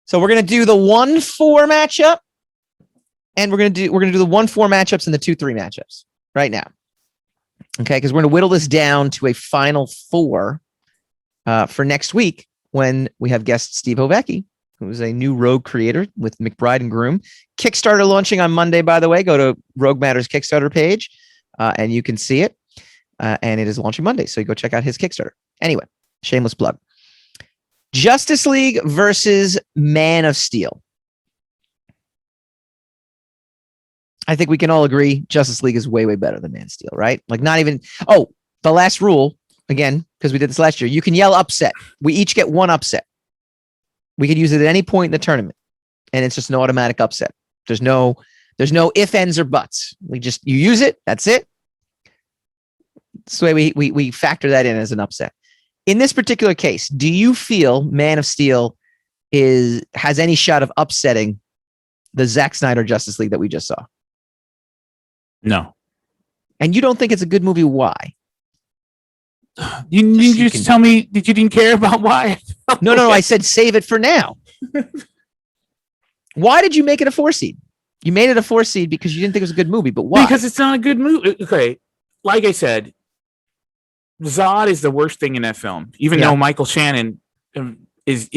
So we're gonna do the 1-4 matchup, and we're gonna do the 1-4 matchups and the 2-3 matchups right now. Okay, because we're gonna whittle this down to a final 4 for next week when we have guest Steve Hovecki, who is a new Rogue creator with McBride and Groom. Kickstarter launching on Monday, by the way. Go to Rogue Matters Kickstarter page, and you can see it. And it is launching Monday, so you go check out his Kickstarter. Anyway, shameless plug. Justice League versus Man of Steel. I think we can all agree Justice League is way, way better than Man of Steel, right? Like not even... Oh, the last rule, again, because we did this last year, you can yell upset. We each get 1 upset. We could use it at any point in the tournament, and it's just an automatic upset. There's no ifs, ands, or buts. You use it. That's it. That's the way we factor that in as an upset. In this particular case, do you feel Man of Steel has any shot of upsetting the Zack Snyder Justice League that we just saw? No. And you don't think it's a good movie? Why? You just tell me that you didn't care about why? No. I said save it for now. Why did you make it a 4 seed? You made it a 4 seed because you didn't think it was a good movie, but why? Because it's not a good movie. Okay, like I said, Zod is the worst thing in that film. Even though Michael Shannon is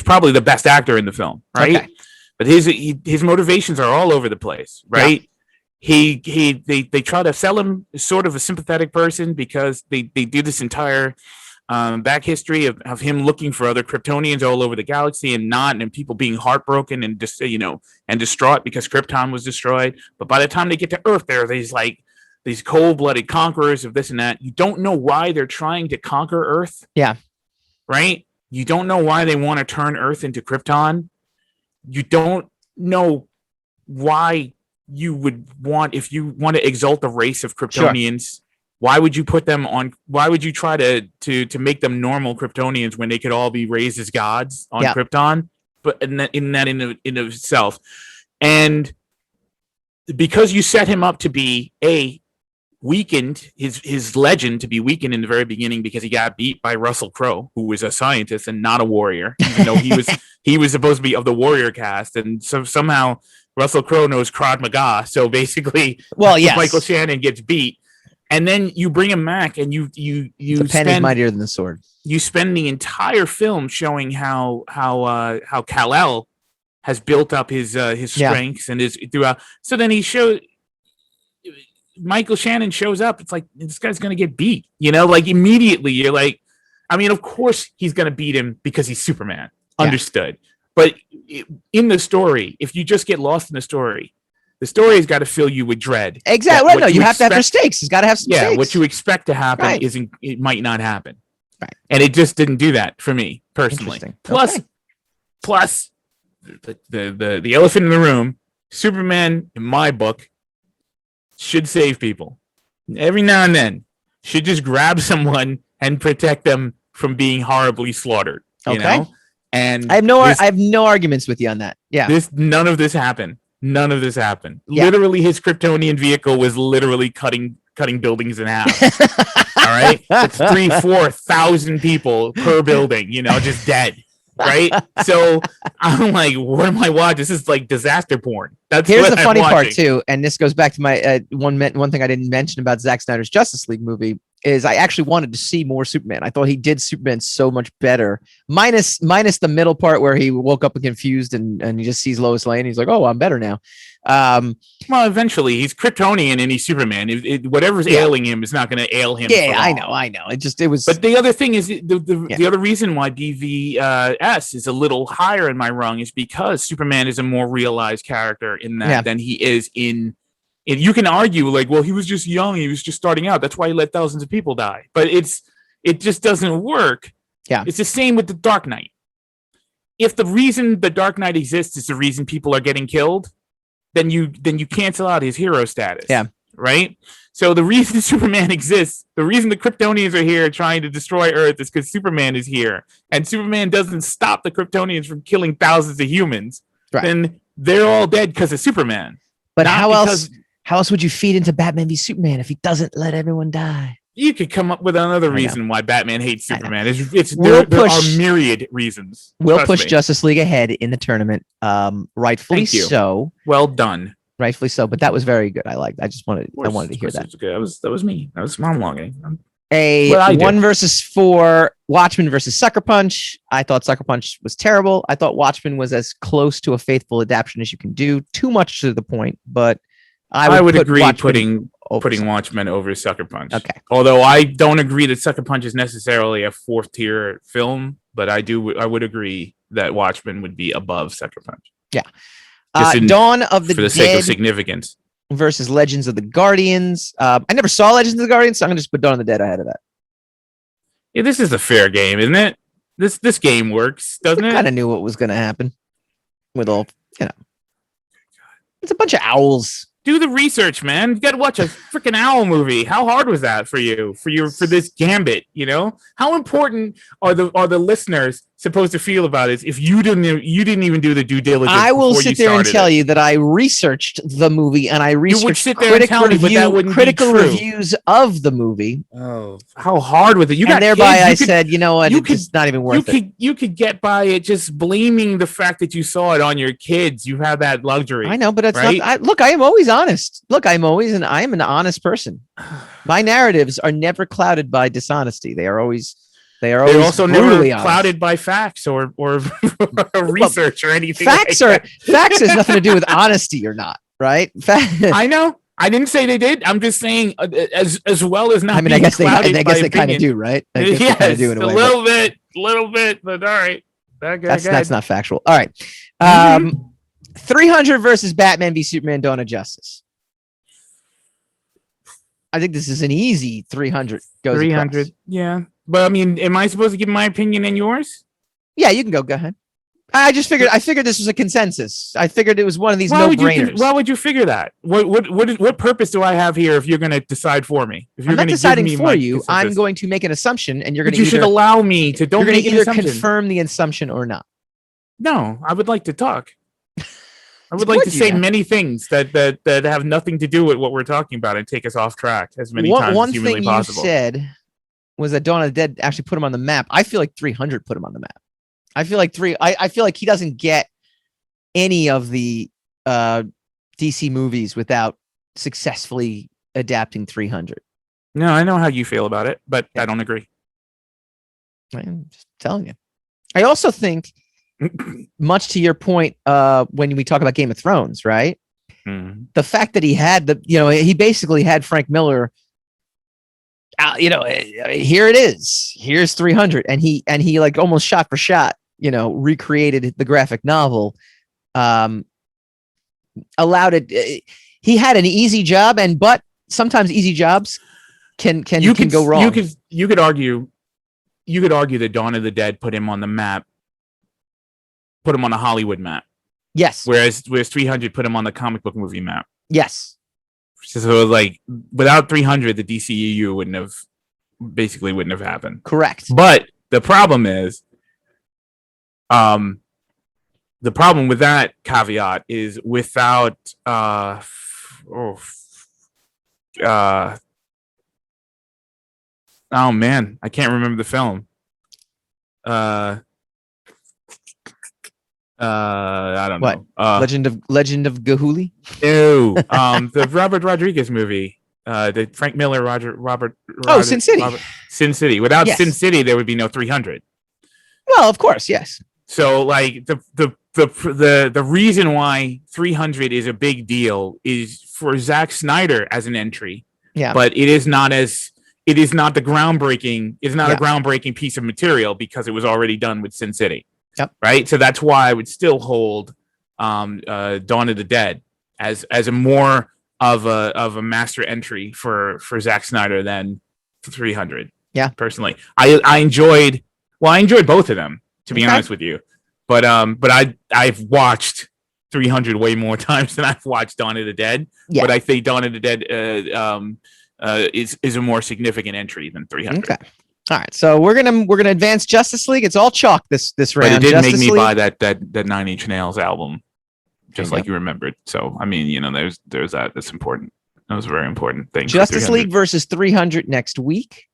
probably the best actor in the film, right? Okay. But his motivations are all over the place, right? Yeah. They try to sell him as sort of a sympathetic person because they do this entire back history of him looking for other Kryptonians all over the galaxy and people being heartbroken and just and distraught because Krypton was destroyed. But by the time they get to Earth, there are these cold-blooded conquerors of this and that. You don't know why they're trying to conquer Earth. Yeah. Right? You don't know why they want to turn Earth into Krypton. You don't know why you would want, if you want to exalt a race of Kryptonians, why would you put them on? Why would you try to make them normal Kryptonians when they could all be raised as gods on Krypton? But in of itself, and because you set him up to be weakened, his legend to be weakened in the very beginning because he got beat by Russell Crowe, who was a scientist and not a warrior, even though he was supposed to be of the warrior cast, and so somehow Russell Crowe knows Krav Maga, so basically, Michael Shannon gets beat, and then you bring him back, and you the pen is mightier than the sword. You spend the entire film showing how Kal-El has built up his strengths and his throughout. So then Michael Shannon shows up. It's like, this guy's gonna get beat, like immediately. You're like, I mean, of course he's gonna beat him because he's Superman. Understood. But in the story, if you just get lost in the story has got to fill you with dread. Exactly. Right. No, you have to have your stakes. It's got to have some stakes. What you expect to happen it might not happen. Right. And it just didn't do that for me personally. Plus the elephant in the room, Superman, in my book, should save people. Every now and then, should just grab someone and protect them from being horribly slaughtered. You know? And I have no arguments with you on that. Yeah. None of this happened. Yeah. Literally, his Kryptonian vehicle was literally cutting buildings in half. All right. It's 3,000-4,000 people per building, just dead. Right. So I'm like, what am I watching? This is like disaster porn. Here's the funny part too. And this goes back to my one thing I didn't mention about Zack Snyder's Justice League movie. is I actually wanted to see more Superman. I thought he did Superman so much better. Minus the middle part where he woke up confused and he just sees Lois Lane. He's like, oh, I'm better now. Well, eventually he's Kryptonian and he's Superman. Whatever's ailing him is not going to ail him. Yeah, I know. It was. But the other thing is the other reason why BVS is a little higher in my rung is because Superman is a more realized character in that than he is in. You can argue like, well, he was just young. He was just starting out. That's why he let thousands of people die. But it just doesn't work. Yeah. It's the same with the Dark Knight. If the reason the Dark Knight exists is the reason people are getting killed, then you cancel out his hero status. Yeah. Right? So the reason Superman exists, the reason the Kryptonians are here trying to destroy Earth is because Superman is here. And Superman doesn't stop the Kryptonians from killing thousands of humans. Right. Then they're all dead because of Superman. But how else would you feed into Batman v Superman if he doesn't let everyone die? You could come up with another reason why Batman hates Superman. There are myriad reasons. We'll push Justice League ahead in the tournament. Rightfully so. Well done. Rightfully so. But that was very good. I wanted to hear that. That was me. That was monologuing. A 1 versus 4 Watchmen versus Sucker Punch. I thought Sucker Punch was terrible. I thought Watchmen was as close to a faithful adaptation as you can do. Too much to the point, but I would agree putting Watchmen over Sucker Punch. Okay. Although I don't agree that Sucker Punch is necessarily a 4th tier film, but I would agree that Watchmen would be above Sucker Punch. Yeah. Dawn of the Dead, for the sake of significance, versus Legends of the Guardians. I never saw Legends of the Guardians, so I'm gonna just put Dawn of the Dead ahead of that. Yeah, this is a fair game, isn't it? This game works, doesn't it? I kind of knew what was gonna happen with all, it's a bunch of owls. Do the research, man. You got to watch a freaking owl movie. How hard was that for you? For this gambit, How important are the listeners supposed to feel about it if you didn't even do the due diligence? I will sit there and tell you that I researched the movie and I researched critical reviews of the movie. Oh, how hard was it? I said, you know what? It's not even worth it. You could get by it just blaming the fact that you saw it on your kids. You have that luxury. I know, but it's not. Look, I am always honest. Look, I am an honest person. My narratives are never clouded by dishonesty. They are also never clouded by facts or research or anything. Facts has nothing to do with honesty or not, right? I know. I didn't say they did. I'm just saying as well as not. I mean, I guess they kind of do, right? Yes, kind of do in a little bit, but all right. That's not factual. All right. 300 versus Batman v Superman: Dawn of Justice. I think this is an easy 300. 300, yeah. But I mean, am I supposed to give my opinion and yours? Yeah, you can go. Go ahead. I figured this was a consensus. I figured it was one of these no-brainers. Why would you figure that? What purpose do I have here if you're going to decide for me? If you're I'm not deciding for you. I'm going to make an assumption, and you're going to. You should allow me to. Don't make an assumption. Confirm the assumption or not. No, I would like to talk. I would like to say many things that have nothing to do with what we're talking about and take us off track as many times as humanly possible. One thing you said was that Dawn of the Dead actually put him on the map. I feel like 300 put him on the map. I feel like he doesn't get any of the DC movies without successfully adapting 300. No, I know how you feel about it, but I don't agree. I'm just telling you. I also think, much to your point, when we talk about Game of Thrones, right? Mm-hmm. The fact that he had he basically had Frank Miller. Here it is. Here's 300, and he like almost shot for shot, recreated the graphic novel. Allowed it. He had an easy job, but sometimes easy jobs can go wrong. You could argue that Dawn of the Dead put him on the map. Put him on a Hollywood map. Yes. Whereas 300 put him on the comic book movie map. Yes. So like without 300, the DCEU wouldn't have happened. Correct. But the problem is, the problem with that caveat is without, oh man, I can't remember the film. I don't know. Legend of Gahuli? No, the Robert Rodriguez movie. the Frank Miller, Robert. Sin City. Sin City. Without Sin City, there would be no 300. Well, of course, yes. So, like the reason why 300 is a big deal is for Zack Snyder as an entry. Yeah. But it is not the groundbreaking. It's not a groundbreaking piece of material because it was already done with Sin City. Yep. Right. So that's why I would still hold Dawn of the Dead as a more of a master entry for Zack Snyder than 300. Yeah. Personally, I enjoyed both of them, to be honest with you. But I've watched 300 way more times than I've watched Dawn of the Dead. Yeah. But I think Dawn of the Dead is a more significant entry than 300. Okay. All right. So we're gonna advance Justice League. It's all chalk this round. But it did Justice make me League. buy that 9 Inch Nails album, just like you remembered. So I mean, there's that. That's important. That was a very important thing. Justice League versus 300 next week.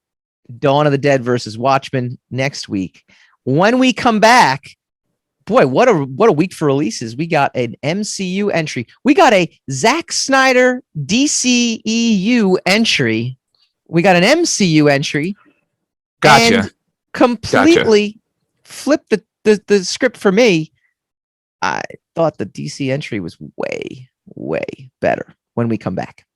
Dawn of the Dead versus Watchmen next week. When we come back, boy, what a week for releases. We got an MCU entry. We got a Zack Snyder DCEU entry. We got an MCU entry. Gotcha. And completely flipped the script for me. I thought the DC entry was way, way better when we come back.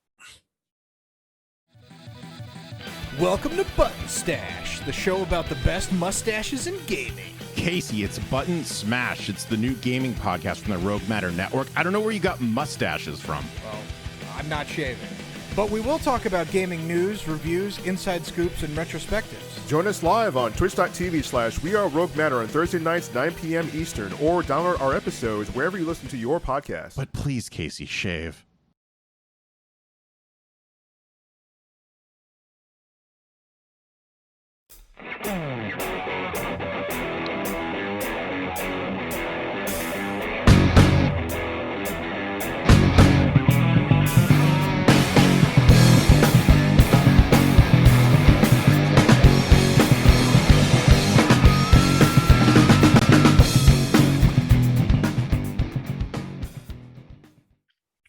Welcome to Button Stash, the show about the best mustaches in gaming. Casey, it's Button Smash. It's the new gaming podcast from the Rogue Matter Network. I don't know where you got mustaches from. Well, I'm not shaving. But we will talk about gaming news, reviews, inside scoops, and retrospectives. Join us live on twitch.tv/WeAreRogueMatter on Thursday nights, 9 p.m. Eastern, or download our episodes wherever you listen to your podcast. But please, Casey, shave.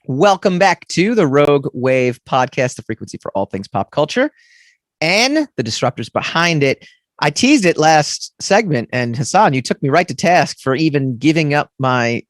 Welcome back to the Rogue Wave podcast, the frequency for all things pop culture and the disruptors behind it. I teased it last segment, and Hassan, you took me right to task for even giving up my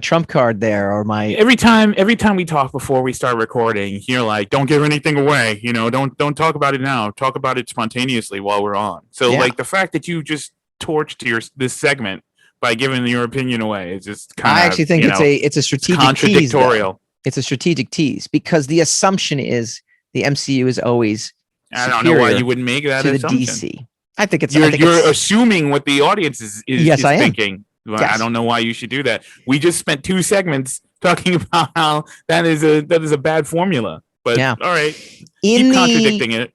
trump card there, or my every time we talk before we start recording, you're like, don't give anything away, don't talk about it now, talk about it spontaneously while we're on. So like the fact that you just torched this segment by giving your opinion away, it's just kind of, I actually think it's a strategic contradictorial. Tease, it's a strategic tease because the assumption is the MCU is always I don't know why you wouldn't make that to assumption. the DC. I think it's you're assuming what the audience is thinking. Yes. I don't know why you should do that. We just spent 2 segments talking about how that is a bad formula. But all right, keep contradicting it.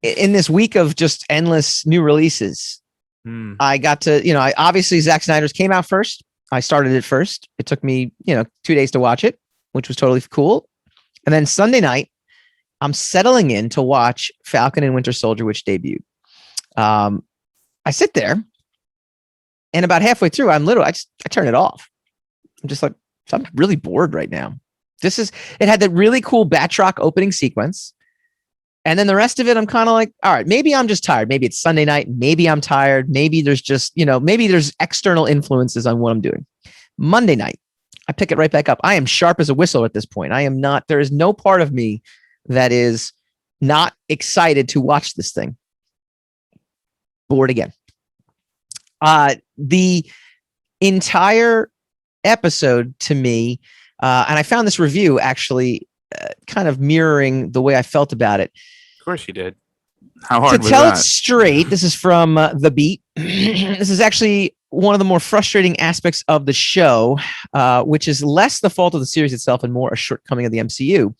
In this week of just endless new releases, I got to, obviously Zack Snyder's came out first. I started it first. It took me, 2 days to watch it, which was totally cool. And then Sunday night, I'm settling in to watch Falcon and Winter Soldier, which debuted. I sit there, and about halfway through, I turn it off. I'm just like, I'm really bored right now. It had that really cool Batroc opening sequence. And then the rest of it, I'm kind of like, all right, maybe I'm just tired. Maybe it's Sunday night. Maybe I'm tired. Maybe there's just, maybe there's external influences on what I'm doing. Monday night, I pick it right back up. I am sharp as a whistle at this point. There is no part of me that is not excited to watch this thing. Bored again. The entire episode to me, and I found this review actually kind of mirroring the way I felt about it. Of course you did. How hard was that? To tell it straight, this is from The Beat. This is actually one of the more frustrating aspects of the show, which is less the fault of the series itself and more a shortcoming of the MCU.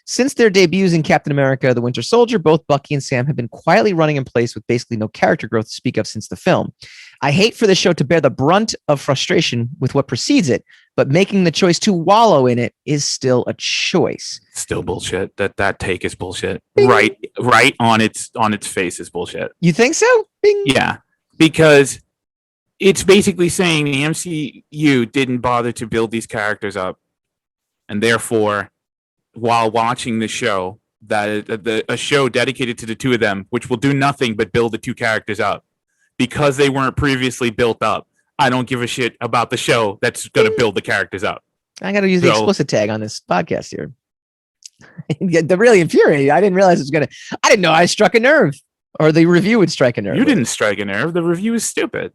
Since their debuts in Captain America, The Winter Soldier, both Bucky and Sam have been quietly running in place with basically no character growth to speak of since the film. I hate for the show to bear the brunt of frustration with what precedes it, but making the choice to wallow in it is still a choice. Still bullshit. That take is bullshit. Bing. Right on its face is bullshit. You think so? Bing. Yeah, because it's basically saying the MCU didn't bother to build these characters up, and therefore while watching the show that a show dedicated to the two of them, which will do nothing but build the two characters up because they weren't previously built up. I don't give a shit about the show that's going to build the characters up. I got to use the explicit tag on this podcast here. They're really infuriating. I didn't realize it was going to. I didn't know I struck a nerve, or the review would strike a nerve. You didn't strike a nerve. The review is stupid.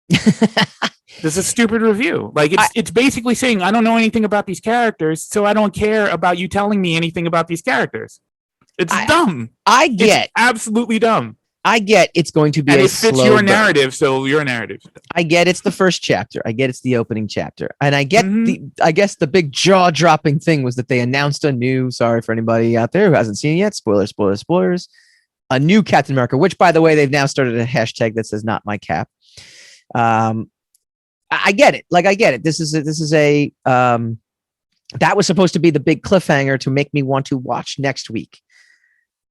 This is a stupid review. Like it's basically saying I don't know anything about these characters, so I don't care about you telling me anything about these characters. It's dumb. I get it's absolutely dumb. I get it's going to be and a it fits slow your burn. narrative, so your narrative. I get it's the first chapter. I get it's the opening chapter, and I get I guess the big jaw-dropping thing was that they announced a new. Sorry for anybody out there who hasn't seen it yet. Spoilers. A new Captain America, which by the way they've now started a hashtag that says "Not My Cap." I get it. Like I get it. This is a that was supposed to be the big cliffhanger to make me want to watch next week.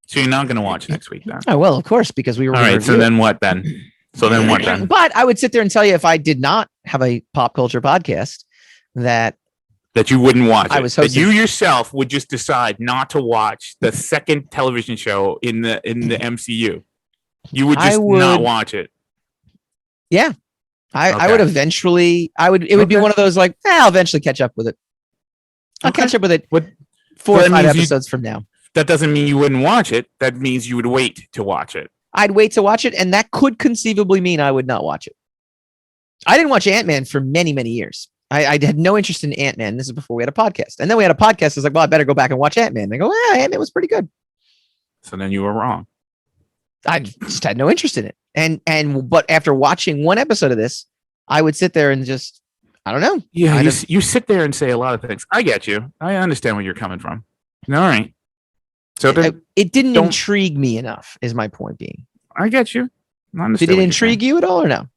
So you're not going to watch next week, then? Oh well, of course, because we were. All right. So then what then? But I would sit there and tell you if I did not have a pop culture podcast that you wouldn't watch it. I was hosting. That you yourself would just decide not to watch the second television show in the MCU. You would just not watch it. Yeah. I would eventually it would be one of those like, I'll eventually catch up with it. I'll catch up with it 4 or 5 episodes from now. That doesn't mean you wouldn't watch it. That means you would wait to watch it. I'd wait to watch it, and that could conceivably mean I would not watch it. I didn't watch Ant-Man for many, many years. I had no interest in Ant-Man. This is before we had a podcast. And then we had a podcast. I was like, well, I better go back and watch Ant-Man. They go, Ant-Man was pretty good. So then you were wrong. I just had no interest in it. But after watching one episode of this, I would sit there and just, I don't know. Yeah, you sit there and say a lot of things. I get you. I understand where you're coming from. All right. So it didn't intrigue me enough, is my point being. I get you. Did it intrigue you at all or no?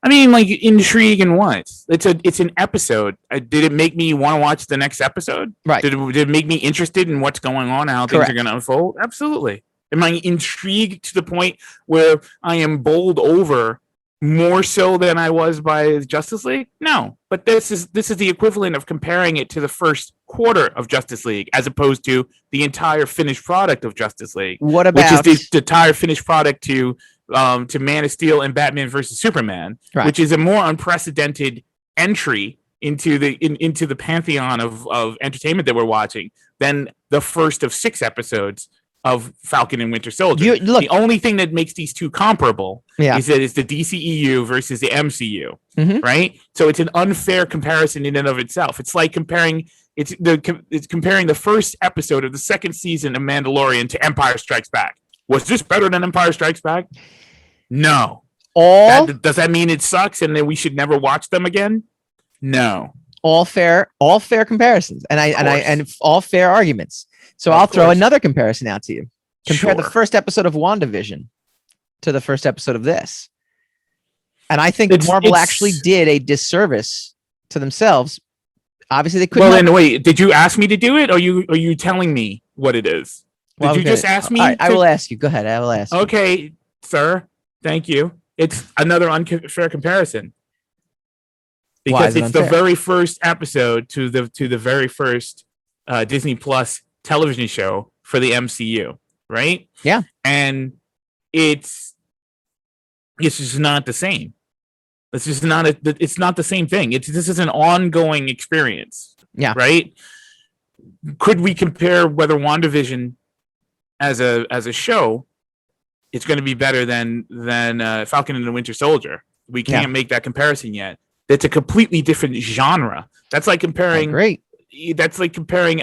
I mean, like intrigue in what? It's an episode. Did it make me want to watch the next episode? Right. Did it make me interested in what's going on, how things are going to unfold? Absolutely. Am I intrigued to the point where I am bowled over more so than I was by Justice League? No, but this is the equivalent of comparing it to the first quarter of Justice League as opposed to the entire finished product of Justice League. What about which is the entire finished product to Man of Steel and Batman versus Superman, which is a more unprecedented entry into the pantheon of entertainment that we're watching than the first of 6 episodes of Falcon and Winter Soldier. The only thing that makes these two comparable is that it's the DCEU versus the MCU, right? So it's an unfair comparison in and of itself. It's like comparing comparing the first episode of the second season of Mandalorian to Empire Strikes Back. Was this better than Empire Strikes Back? No. Does that mean it sucks and then we should never watch them again? No. All fair comparisons and all fair arguments. So I'll throw another comparison out to you. Compare the first episode of WandaVision to the first episode of this. And I think Marvel actually did a disservice to themselves. Obviously they couldn't. Well, then wait, did you ask me to do it or are you telling me what it is? Did you just ask me? I will ask you. Go ahead. I will ask you. Okay, sir. Thank you. It's another unfair comparison. Because it's the very first episode to the very first Disney Plus television show for the MCU, right? Yeah. And it's just not the same. It's not the same thing. This is an ongoing experience. Yeah. Right? Could we compare whether WandaVision as a show it's going to be better than Falcon and the Winter Soldier? We can't make that comparison yet. That's a completely different genre. That's like comparing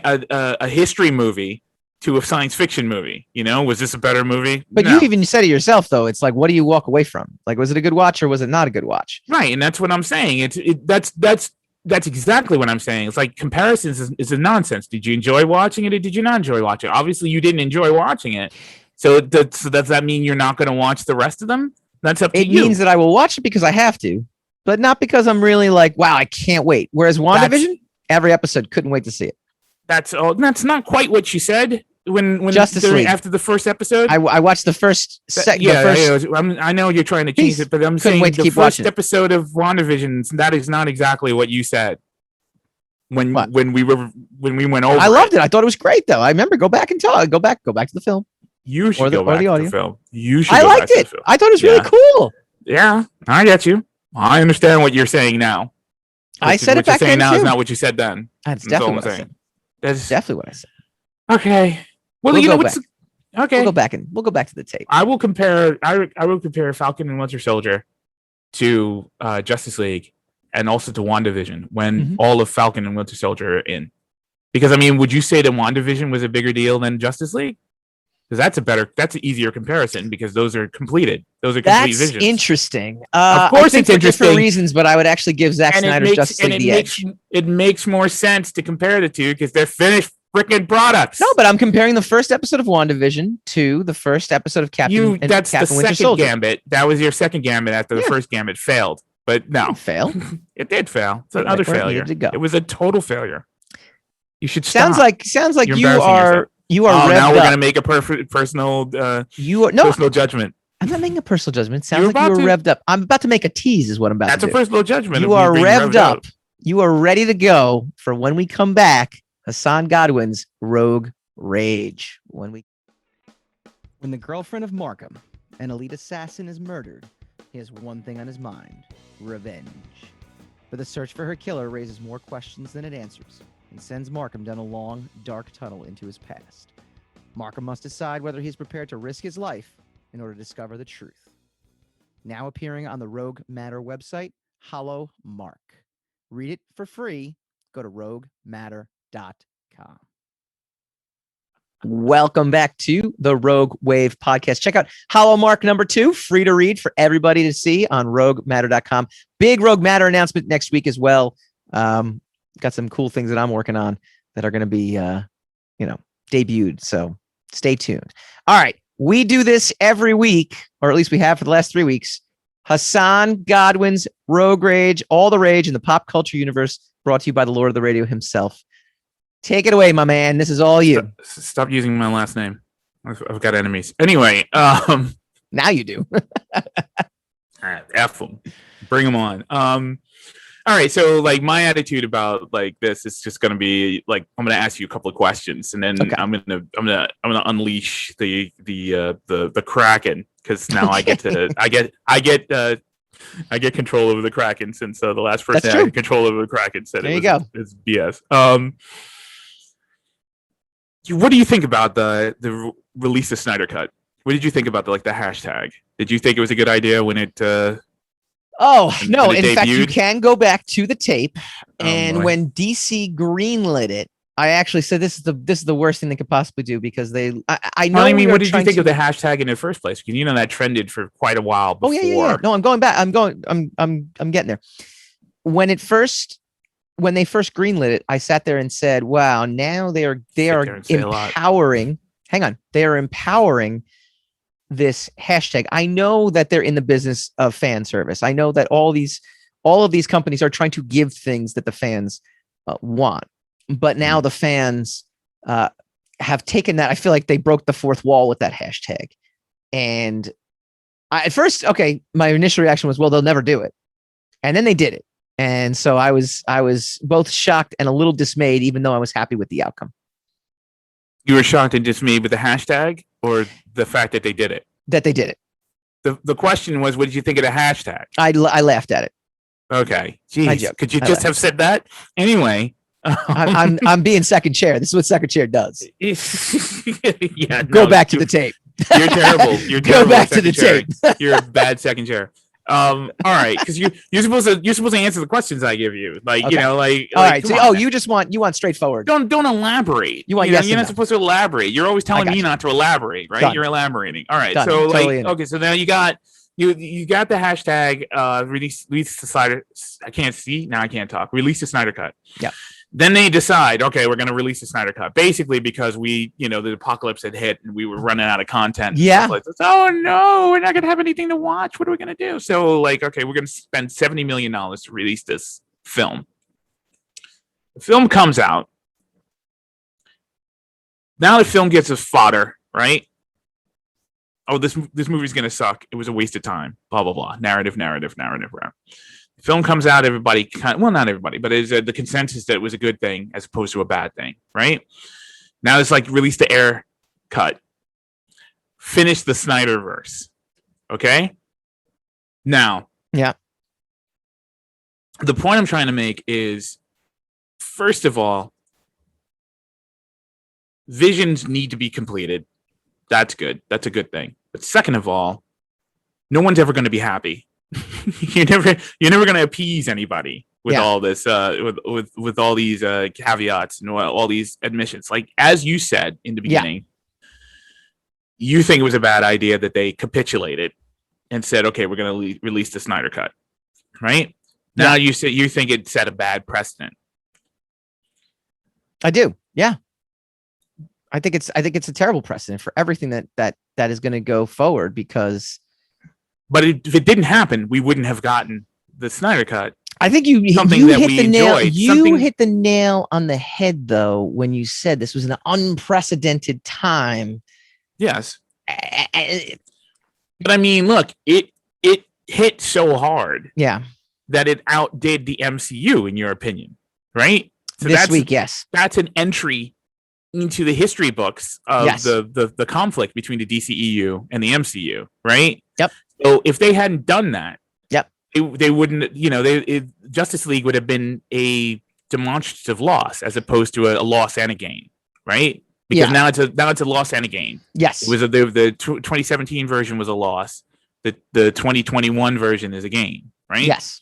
a history movie to a science fiction movie. You know, was this a better movie? But you even said it yourself, though. It's like, what do you walk away from? Like, was it a good watch or was it not a good watch? Right, and that's what I'm saying. That's exactly what I'm saying. It's like comparisons is a nonsense. Did you enjoy watching it or did you not enjoy watching it? Obviously, you didn't enjoy watching it. So does that mean you're not going to watch the rest of them? That's up to you. It means that I will watch it because I have to, but not because I'm really like, wow, I can't wait. Whereas WandaVision, every episode, couldn't wait to see it. That's not quite what she said when Justice League. After the first episode. I watched the first. I know you're trying to change it, but I'm saying the first episode of WandaVision, that is not exactly what you said. when What? when we went over. I loved it. I thought it was great, though. I remember. Go back and talk. Go back to the film. You should go back to the film. You should. I go liked back to it. the film. I thought it was really cool. Yeah, I get you. I understand what you're saying now. I said it back then now too. is not what you said then. That's definitely what I said. That's definitely what I said. Okay. Well, We'll you know go what's back. okay. We'll go back to the tape. I will compare. I will compare Falcon and Winter Soldier to Justice League and also to WandaVision when all of Falcon and Winter Soldier are in. Because I mean, would you say that WandaVision was a bigger deal than Justice League? Because that's an easier comparison because those are completed. Those are complete That's visions. interesting. Of course, I think it's for interesting. different reasons, but I would actually give Zack Snyder's Justice League the edge. It makes more sense to compare the two because they're finished freaking products. No, but I'm comparing the first episode of WandaVision to the first episode of Captain That's Captain the Winter second Soldier. gambit. That was your second gambit after the first gambit failed. But no, It failed. It did fail. It's another Where it failure. needed to go. It was a total failure. You should Sounds stop. like You're you embarrassing are yourself. you are Oh, revved now we're up. gonna make a personal You are no. personal judgment. I'm not making a personal judgment. It sounds You're like you were about revved up. I'm about to make a tease. Is what I'm about That's to a do. personal judgment. You are revved up. You are ready to go for when we come back. Hassan Godwin's Rogue Rage. When the girlfriend of Markham, an elite assassin, is murdered, he has one thing on his mind: revenge. But the search for her killer raises more questions than it answers and sends Markham down a long, dark tunnel into his past. Markham must decide whether he's prepared to risk his life in order to discover the truth. Now appearing on the Rogue Matter website, Hollow Mark. Read it for free. Go to roguematter.com. Welcome back to the Rogue Wave podcast. Check out Hollow Mark #2, free to read for everybody to see on roguematter.com. Big Rogue Matter announcement next week as well. Got some cool things that I'm working on that are going to be, debuted. So stay tuned. All right. We do this every week, or at least we have for the last 3 weeks. Hassan Godwin's Rogue Rage, all the rage in the pop culture universe, brought to you by the Lord of the Radio himself. Take it away, my man. This is all you. Stop using my last name. I've got enemies. Anyway, now you do. F them. Bring them on. All right. So, like, my attitude about like this is just going to be like I'm going to ask you a couple of questions, and then I'm going to unleash the Kraken because now I get control over the Kraken since the last person that had control over the Kraken said it's BS. What do you think about the release of SnyderCut? What did you think about the hashtag? Did you think it was a good idea when it? No. When it In fact, you debuted? can go back to the tape, and boy. when DC greenlit it, I actually said this is the worst thing they could possibly do because I know. Well, I mean, we what are did you trying think to- of the hashtag in the first place? Because you know that trended for quite a while before. Oh yeah. No, I'm going back. I'm getting there. When they first greenlit it, I sat there and said, "Wow, now they are empowering." Hang on, they are empowering this hashtag. I know that they're in the business of fan service. I know that all of these companies are trying to give things that the fans want, but now the fans have taken that. I feel like they broke the fourth wall with that hashtag, and at first, my initial reaction was, "Well, they'll never do it," and then they did it. And so I was both shocked and a little dismayed, even though I was happy with the outcome. You were shocked and dismayed with the hashtag, or the fact that they did it? That they did it. The question was, what did you think of the hashtag? I laughed at it. Okay, I jeez, joke. could you I just laughed. have said that anyway? I'm being second chair. This is what second chair does. Yeah, Go back to the tape. You're terrible. You're Go terrible back at to the second tape. chair. You're a bad second chair. All right, because you're supposed to answer the questions I give you, All right. So, you want straightforward. Don't elaborate. You want yes You're and not no. supposed to elaborate. You're always telling got me you. not to elaborate, right? Done. You're elaborating. All right. Done. So Totally in it. so now you got the hashtag release the Snyder. I can't see now. I can't talk. Release the SnyderCut. Yeah. Then they decide, okay, we're going to release the SnyderCut, basically because the apocalypse had hit and we were running out of content. and Yeah. stuff like this. Oh no, we're not going to have anything to watch. What are we going to do? So okay, we're going to spend $70 million to release this film. The film comes out. Now the film gets us fodder, right? Oh, this movie's going to suck. It was a waste of time. Blah, blah, blah. Narrative. The Film comes out, everybody not everybody, but it's the consensus that it was a good thing as opposed to a bad thing, right? Now it's like release the air cut, finish the Snyderverse, okay? Now, yeah, the point I'm trying to make is, first of all, visions need to be completed. That's good. That's a good thing. But second of all, no one's ever going to be happy. you're never going to appease anybody with all this with all these caveats and all these admissions. Like, as you said in the beginning, you think it was a bad idea that they capitulated and said, okay, we're going to release the Snyder Cut, right? Now you think it set a bad precedent. I do. Yeah. I think it's a terrible precedent for everything that is going to go forward, because. But if it didn't happen, we wouldn't have gotten the Snyder Cut. I think you hit the nail on the head, though, when you said this was an unprecedented time. Yes. But I mean, look, it hit so hard. Yeah. That it outdid the MCU, in your opinion, right? So this week, yes. That's an entry into the history books of the conflict between the DCEU and the MCU, right? Yep. So if they hadn't done that, they wouldn't, Justice League would have been a demonstrative loss as opposed to a loss and a gain, right? Because now it's a loss and a gain. Yes. It was the 2017 version was a loss. The 2021 version is a gain, right? Yes.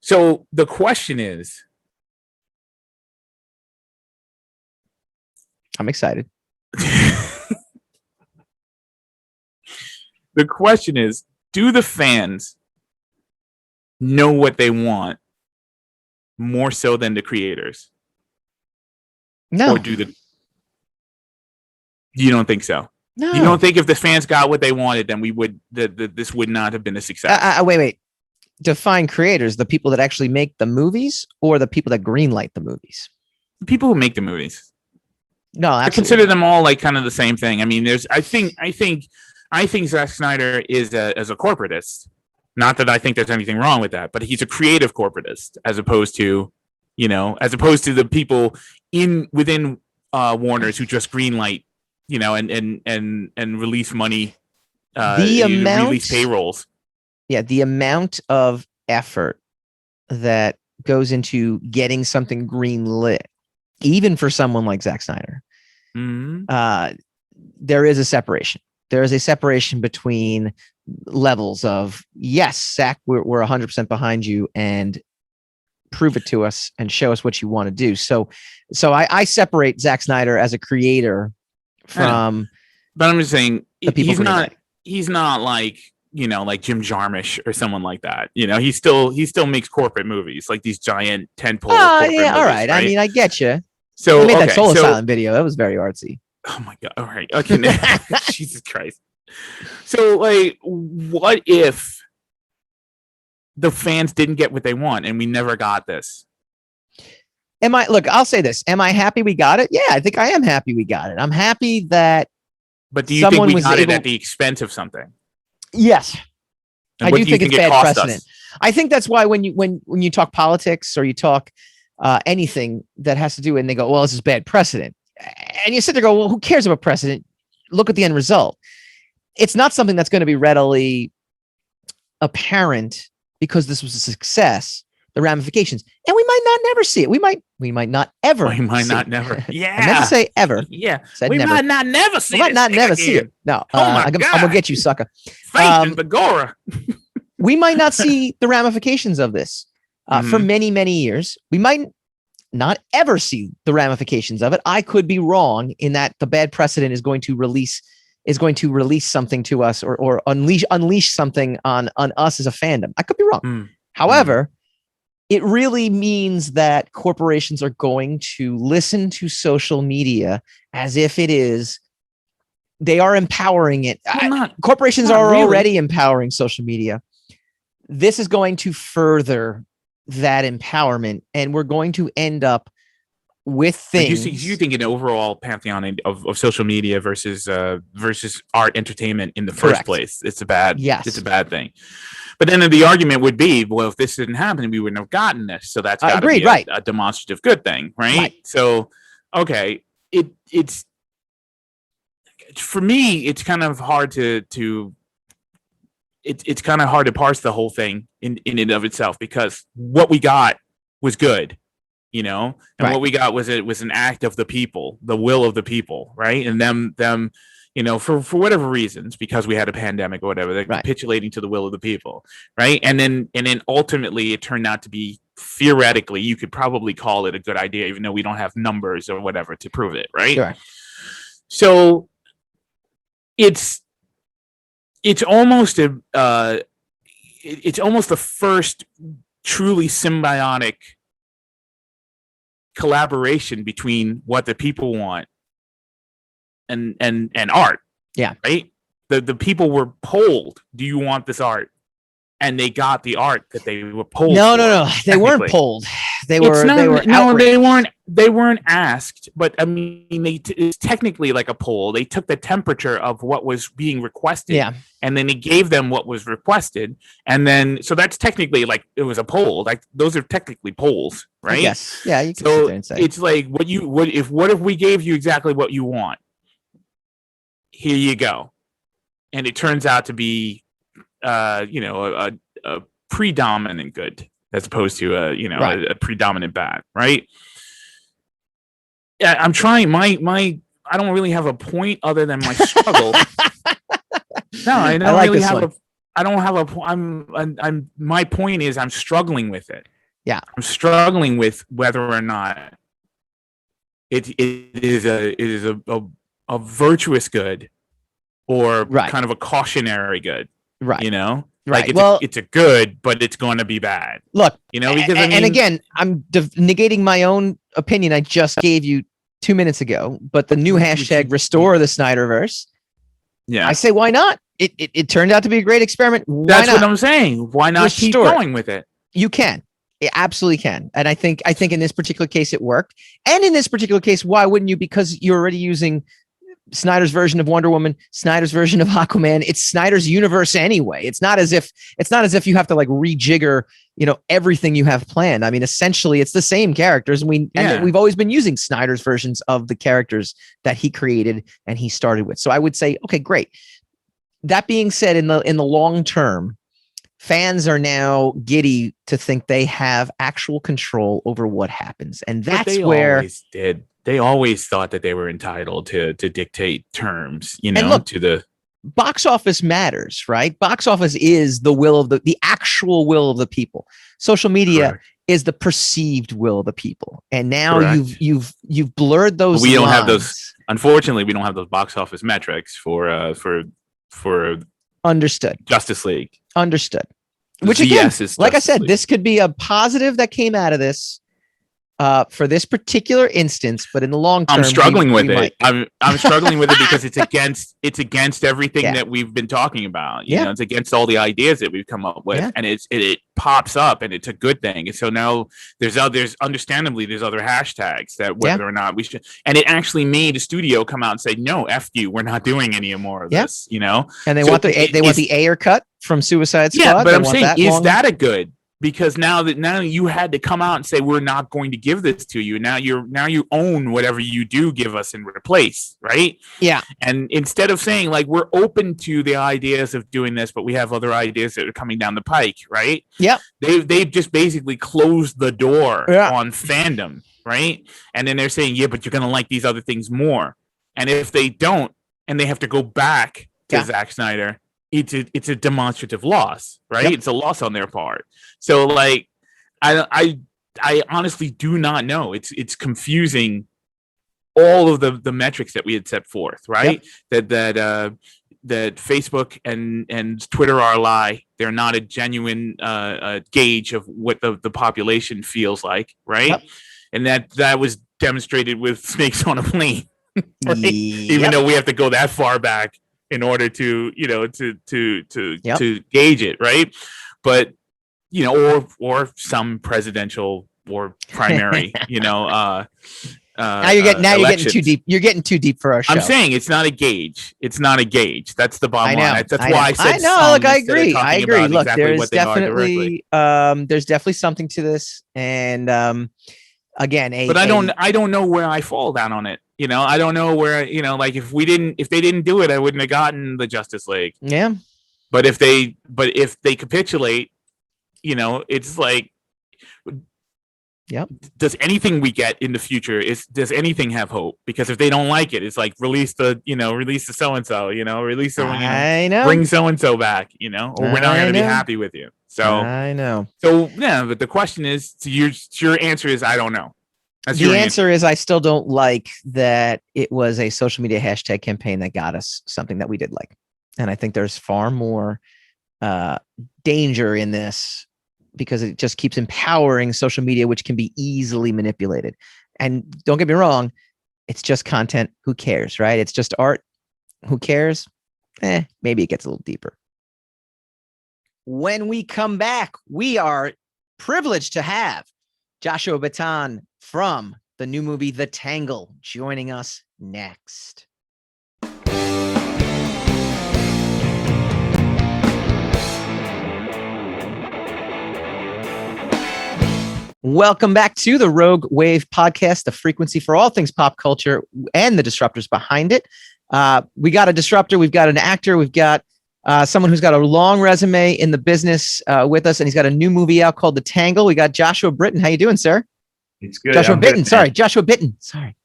So the question is, I'm excited. The question is, do the fans know what they want more so than the creators? No. Or you don't think so? No. You don't think if the fans got what they wanted, then this would not have been a success? Wait. Define creators: the people that actually make the movies, or the people that greenlight the movies? The people who make the movies. No, absolutely. I consider them all like kind of the same thing. I mean, I think Zack Snyder is as a corporatist. Not that I think there's anything wrong with that, but he's a creative corporatist as opposed to the people within Warner's who just greenlight, and release money, release payrolls. Yeah, the amount of effort that goes into getting something greenlit, even for someone like Zack Snyder, there is a separation. There is a separation between levels of, yes, Zack, we're 100% behind you, and prove it to us and show us what you want to do. So I separate Zack Snyder as a creator from. But I'm just saying, he's not like, like Jim Jarmusch or someone like that. He still makes corporate movies, like these giant tentpole. Oh yeah, all right. I mean, I get you. So I made that Soul Asylum video. That was very artsy. Oh my god! All right, okay. Jesus Christ. So, like, what if the fans didn't get what they want and we never got this? Look, I'll say this. Am I happy we got it? Yeah, I think I am happy we got it. I'm happy that. But do you think we got it at the expense of something? Yes. And I do think it's bad precedent. I think that's why when you talk politics or you talk anything that has to do, and they go, well, this is bad precedent. And you sit there and go, well, who cares about precedent? Look at the end result. It's not something that's going to be readily apparent because this was a success, the ramifications. And we might not never see it. We might not ever. We might not never. Yeah. I meant to say ever. Yeah. We never. Might not never see it. We might not never see it. No. I'm going to get you, sucker. Faith in Begora. We might not see the ramifications of this for many, many years. We might not ever see the ramifications of it. I could be wrong in that the bad precedent is going to release something to us or unleash something on us as a fandom. I could be wrong. However, it really means that corporations are going to listen to social media as if it is, they are empowering it. Corporations are really already empowering social media. This is going to further that empowerment, and we're going to end up with things. You think an overall pantheon of social media versus art entertainment in the first place, it's a bad thing. But then the argument would be, well, if this didn't happen, we wouldn't have gotten this. So that's got to be a demonstrative good thing, right? So, okay, it's for me, it's kind of hard to it's kind of hard to parse the whole thing in and of itself, because what we got was good, and what we got was an act of the people, the will of the people, right? And them for whatever reasons, because we had a pandemic or whatever, they're capitulating to the will of the people, right? And then ultimately it turned out to be, theoretically, you could probably call it a good idea, even though we don't have numbers or whatever to prove it, right? Sure. So it's almost it's almost the first truly symbiotic collaboration between what the people want and art. Yeah. Right? The people were polled, do you want this art? And they got the art that they were polled. No. They weren't polled. They were outraged. They weren't asked, but I mean, it's technically like a poll. They took the temperature of what was being requested, and then they gave them what was requested, and then so that's technically like it was a poll. Like those are technically polls, right? Yes, yeah. You can so sit there and say it's like what if we gave you exactly what you want? Here you go, and it turns out to be, a predominant good as opposed to a predominant bad, right? Yeah, I'm trying. My I don't really have a point other than my struggle. No, I don't really have a. I don't have a. I'm. My point is, I'm struggling with it. Yeah, I'm struggling with whether or not it is a virtuous good or kind of a cautionary good. Right. Like it's a good, but it's going to be bad. Look, because and again, I'm negating my own opinion I just gave you 2 minutes ago. But the new hashtag restore the Snyderverse. Yeah, I say why not? It turned out to be a great experiment. That's what I'm saying. Why not keep going with it? You can. It absolutely can. And I think in this particular case it worked. And in this particular case, why wouldn't you? Because you're already using Snyder's version of Wonder Woman, Snyder's version of Aquaman. It's Snyder's universe anyway. It's not as if you have to like rejigger, everything you have planned. I mean, essentially it's the same characters, and we've always been using Snyder's versions of the characters that he created and he started with. So I would say, okay, great. That being said, in the long term, fans are now giddy to think they have actual control over what happens. And that's where always did. They always thought that they were entitled to dictate terms, look, to the box office matters, right? Box office is the will of the actual will of the people. Social media is the perceived will of the people. And now you've blurred those. We don't have those. Unfortunately, we don't have those box office metrics for understood Justice League. Understood. Which again, like I said, League. This could be a positive that came out of this. For this particular instance, but in the long term, I'm struggling with it. I'm struggling with it because it's against everything that we've been talking about. It's against all the ideas that we've come up with, and it pops up, and it's a good thing. And so now there's understandably there's other hashtags that whether or not we should, and it actually made a studio come out and say, no, F you, we're not doing any more of this. And they want the Ayer cut from Suicide Squad. Yeah, but I'm saying, is that a good? Because now you had to come out and say, we're not going to give this to you. Now you own whatever you do give us in replace, right? Yeah. And instead of saying like, we're open to the ideas of doing this, but we have other ideas that are coming down the pike, right? Yeah. They've just basically closed the door on fandom, right? And then they're saying, yeah, but you're going to like these other things more. And if they don't, and they have to go back to Zack Snyder, it's a demonstrative loss, right? It's a loss on their part. So like, I honestly do not know. It's confusing all of the metrics that we had set forth, right? That Facebook and Twitter are a lie. They're not a genuine gauge of what the population feels like, right? And that was demonstrated with Snakes on a Plane, right? Even though we have to go that far back in order to to gauge it, right? But or some presidential primary, now you're getting elections. too deep. You're getting too deep for our show. I'm saying it's not a gauge. It's not a gauge. That's the bottom line. That's why I said. I know. Look, I agree. Look, exactly there's definitely something to this, and again, but I don't know where I fall down on it. I don't know where. Like if they didn't do it, I wouldn't have gotten the Justice League. Yeah. But if they capitulate, it's like. Yep. Does anything we get in the future does anything have hope? Because if they don't like it, it's like release the so and so, release someone, bring so and so back, or we're not going to be happy with you. So I know. So yeah, but the question is, your answer is I don't know. The answer is I still don't like that it was a social media hashtag campaign that got us something that we did like, and I think there's far more danger in this. Because it just keeps empowering social media, which can be easily manipulated. And don't get me wrong, it's just content. Who cares, right? It's just art. Who cares? Maybe it gets a little deeper. When we come back, we are privileged to have Joshua Bitton from the new movie, The Tangle, joining us next. Welcome back to the Rogue Wave podcast, the frequency for all things pop culture and the disruptors behind it. We got a disruptor. We've got an actor. We've got someone who's got a long resume in the business with us, and he's got a new movie out called The Tangle. We got Joshua Bitton. How you doing, sir? It's good. Joshua Bitton. Sorry, Joshua Bitton. Sorry.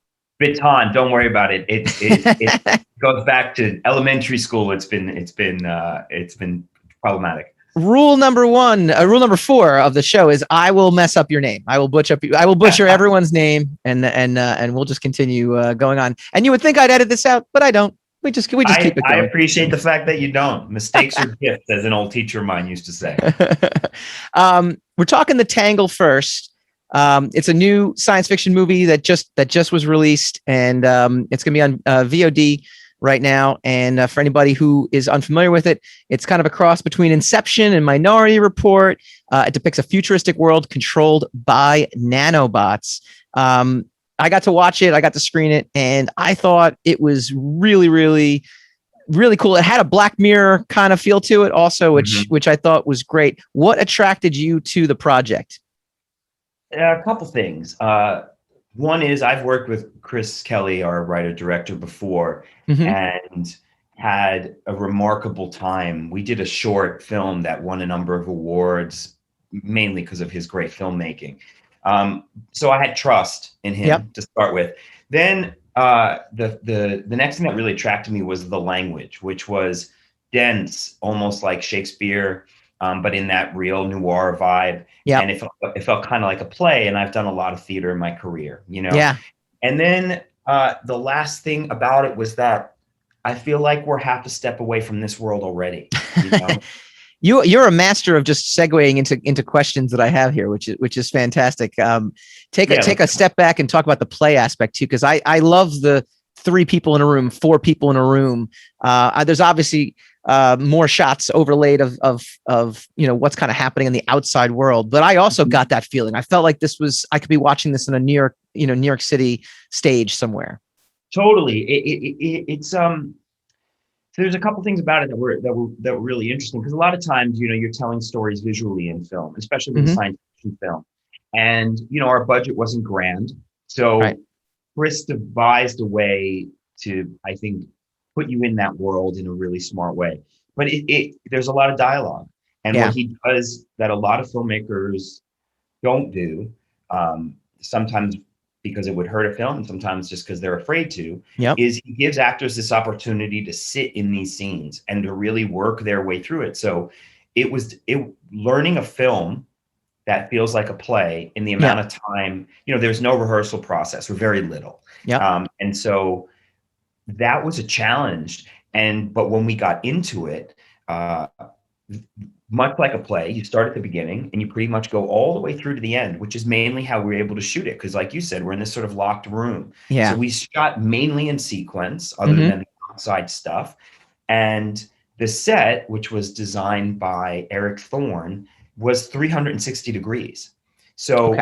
Bitton. Don't worry about it. It goes back to elementary school. It's been problematic. Rule number 4 of the show is I will mess up your name. I will butcher everyone's name, and we'll just continue going on. And you would think I'd edit this out, but I don't. We just keep it going. I appreciate the fact that you don't. Mistakes are gifts, as an old teacher of mine used to say. We're talking The Tangle first. It's a new science fiction movie that just was released, and it's going to be on VOD right now. And for anybody who is unfamiliar with it, it's kind of a cross between Inception and Minority Report. It depicts a futuristic world controlled by nanobots. I got to watch it. I got to screen it, and I thought it was really, really, really cool. It had a Black Mirror kind of feel to it also, which I thought was great. What attracted you to the project? A couple things. One is I've worked with Chris Kelly, our writer-director, before, and had a remarkable time. We did a short film that won a number of awards, mainly because of his great filmmaking. So I had trust in him to start with. Then the next thing that really attracted me was the language, which was dense, almost like Shakespeare, but in that real noir vibe. Yeah. And it felt kind of like a play. And I've done a lot of theater in my career, Yeah. And then the last thing about it was that I feel like we're half a step away from this world already. You're a master of just segueing into questions that I have here, which is fantastic. Take a step back and talk about the play aspect too, because I love the 3 people in a room, 4 people in a room. There's obviously more shots overlaid of what's kind of happening in the outside world, but I also got that feeling. I felt like I could be watching this in a New York City stage somewhere. Totally. It's there's a couple things about it that were really interesting, because a lot of times, you're telling stories visually in film, especially with science fiction film. And, our budget wasn't grand. So Chris devised a way to, I think, put you in that world in a really smart way. But there's a lot of dialogue. And what he does that a lot of filmmakers don't do, sometimes because it would hurt a film, and sometimes just because they're afraid to, is he gives actors this opportunity to sit in these scenes and to really work their way through it. So learning a film that feels like a play in the amount of time, there's no rehearsal process or very little. And so that was a challenge. But when we got into it, much like a play, you start at the beginning and you pretty much go all the way through to the end, which is mainly how we were able to shoot it. Because like you said, we're in this sort of locked room. So we shot mainly in sequence, other than the outside stuff. And the set, which was designed by Eric Thorne, was 360 degrees. So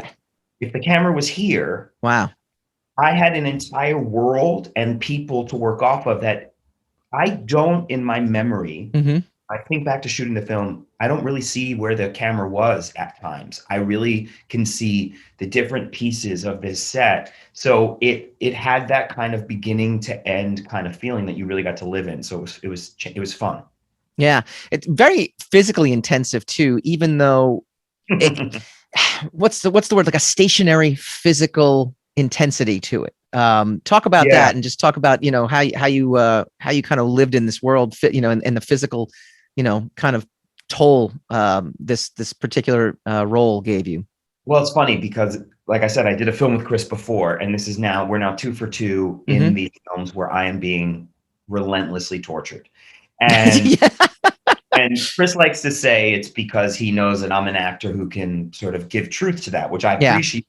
if the camera was here, wow, I had an entire world and people to work off of that I don't, in my memory. Mm-hmm. I think back to shooting the film, I don't really see where the camera was at times. I really can see the different pieces of this set. So it had that kind of beginning to end kind of feeling that you really got to live in. So it was fun. Yeah, it's very physically intensive too, even though it what's the word, like a stationary physical intensity to it. Talk about that, and just talk about, how you kind of lived in this world, and the physical, kind of toll this particular role gave you. Well, it's funny because, like I said, I did a film with Chris before, and we're now 2 for 2 in these films where I am being relentlessly tortured. And yeah. and Chris likes to say it's because he knows that I'm an actor who can sort of give truth to that, which I appreciate.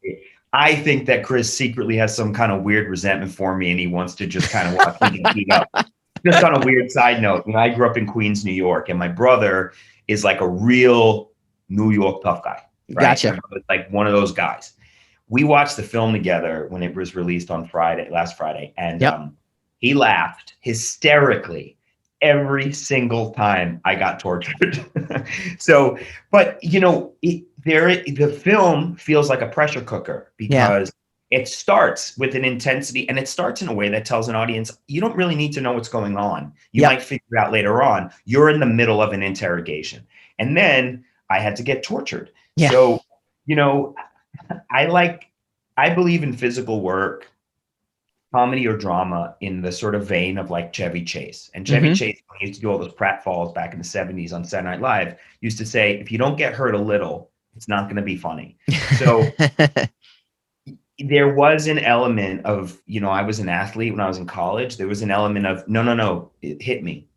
I think that Chris secretly has some kind of weird resentment for me, and he wants to just kind of watch me get beat up. Just on a weird side note, I grew up in Queens, New York, and my brother is like a real New York tough guy. Right? Gotcha. Like one of those guys. We watched the film together when it was released on last Friday, and he laughed hysterically every single time I got tortured. So, but the film feels like a pressure cooker because it starts with an intensity, and it starts in a way that tells an audience, you don't really need to know what's going on. You might figure out later on. You're in the middle of an interrogation. And then I had to get tortured. Yeah. So, I believe in physical work, comedy or drama in the sort of vein of like Chevy Chase. And Chevy Chase, when he used to do all those pratfalls back in the 70s on Saturday Night Live, used to say, if you don't get hurt a little, it's not going to be funny. So there was an element of, I was an athlete when I was in college. There was an element of, no, it hit me.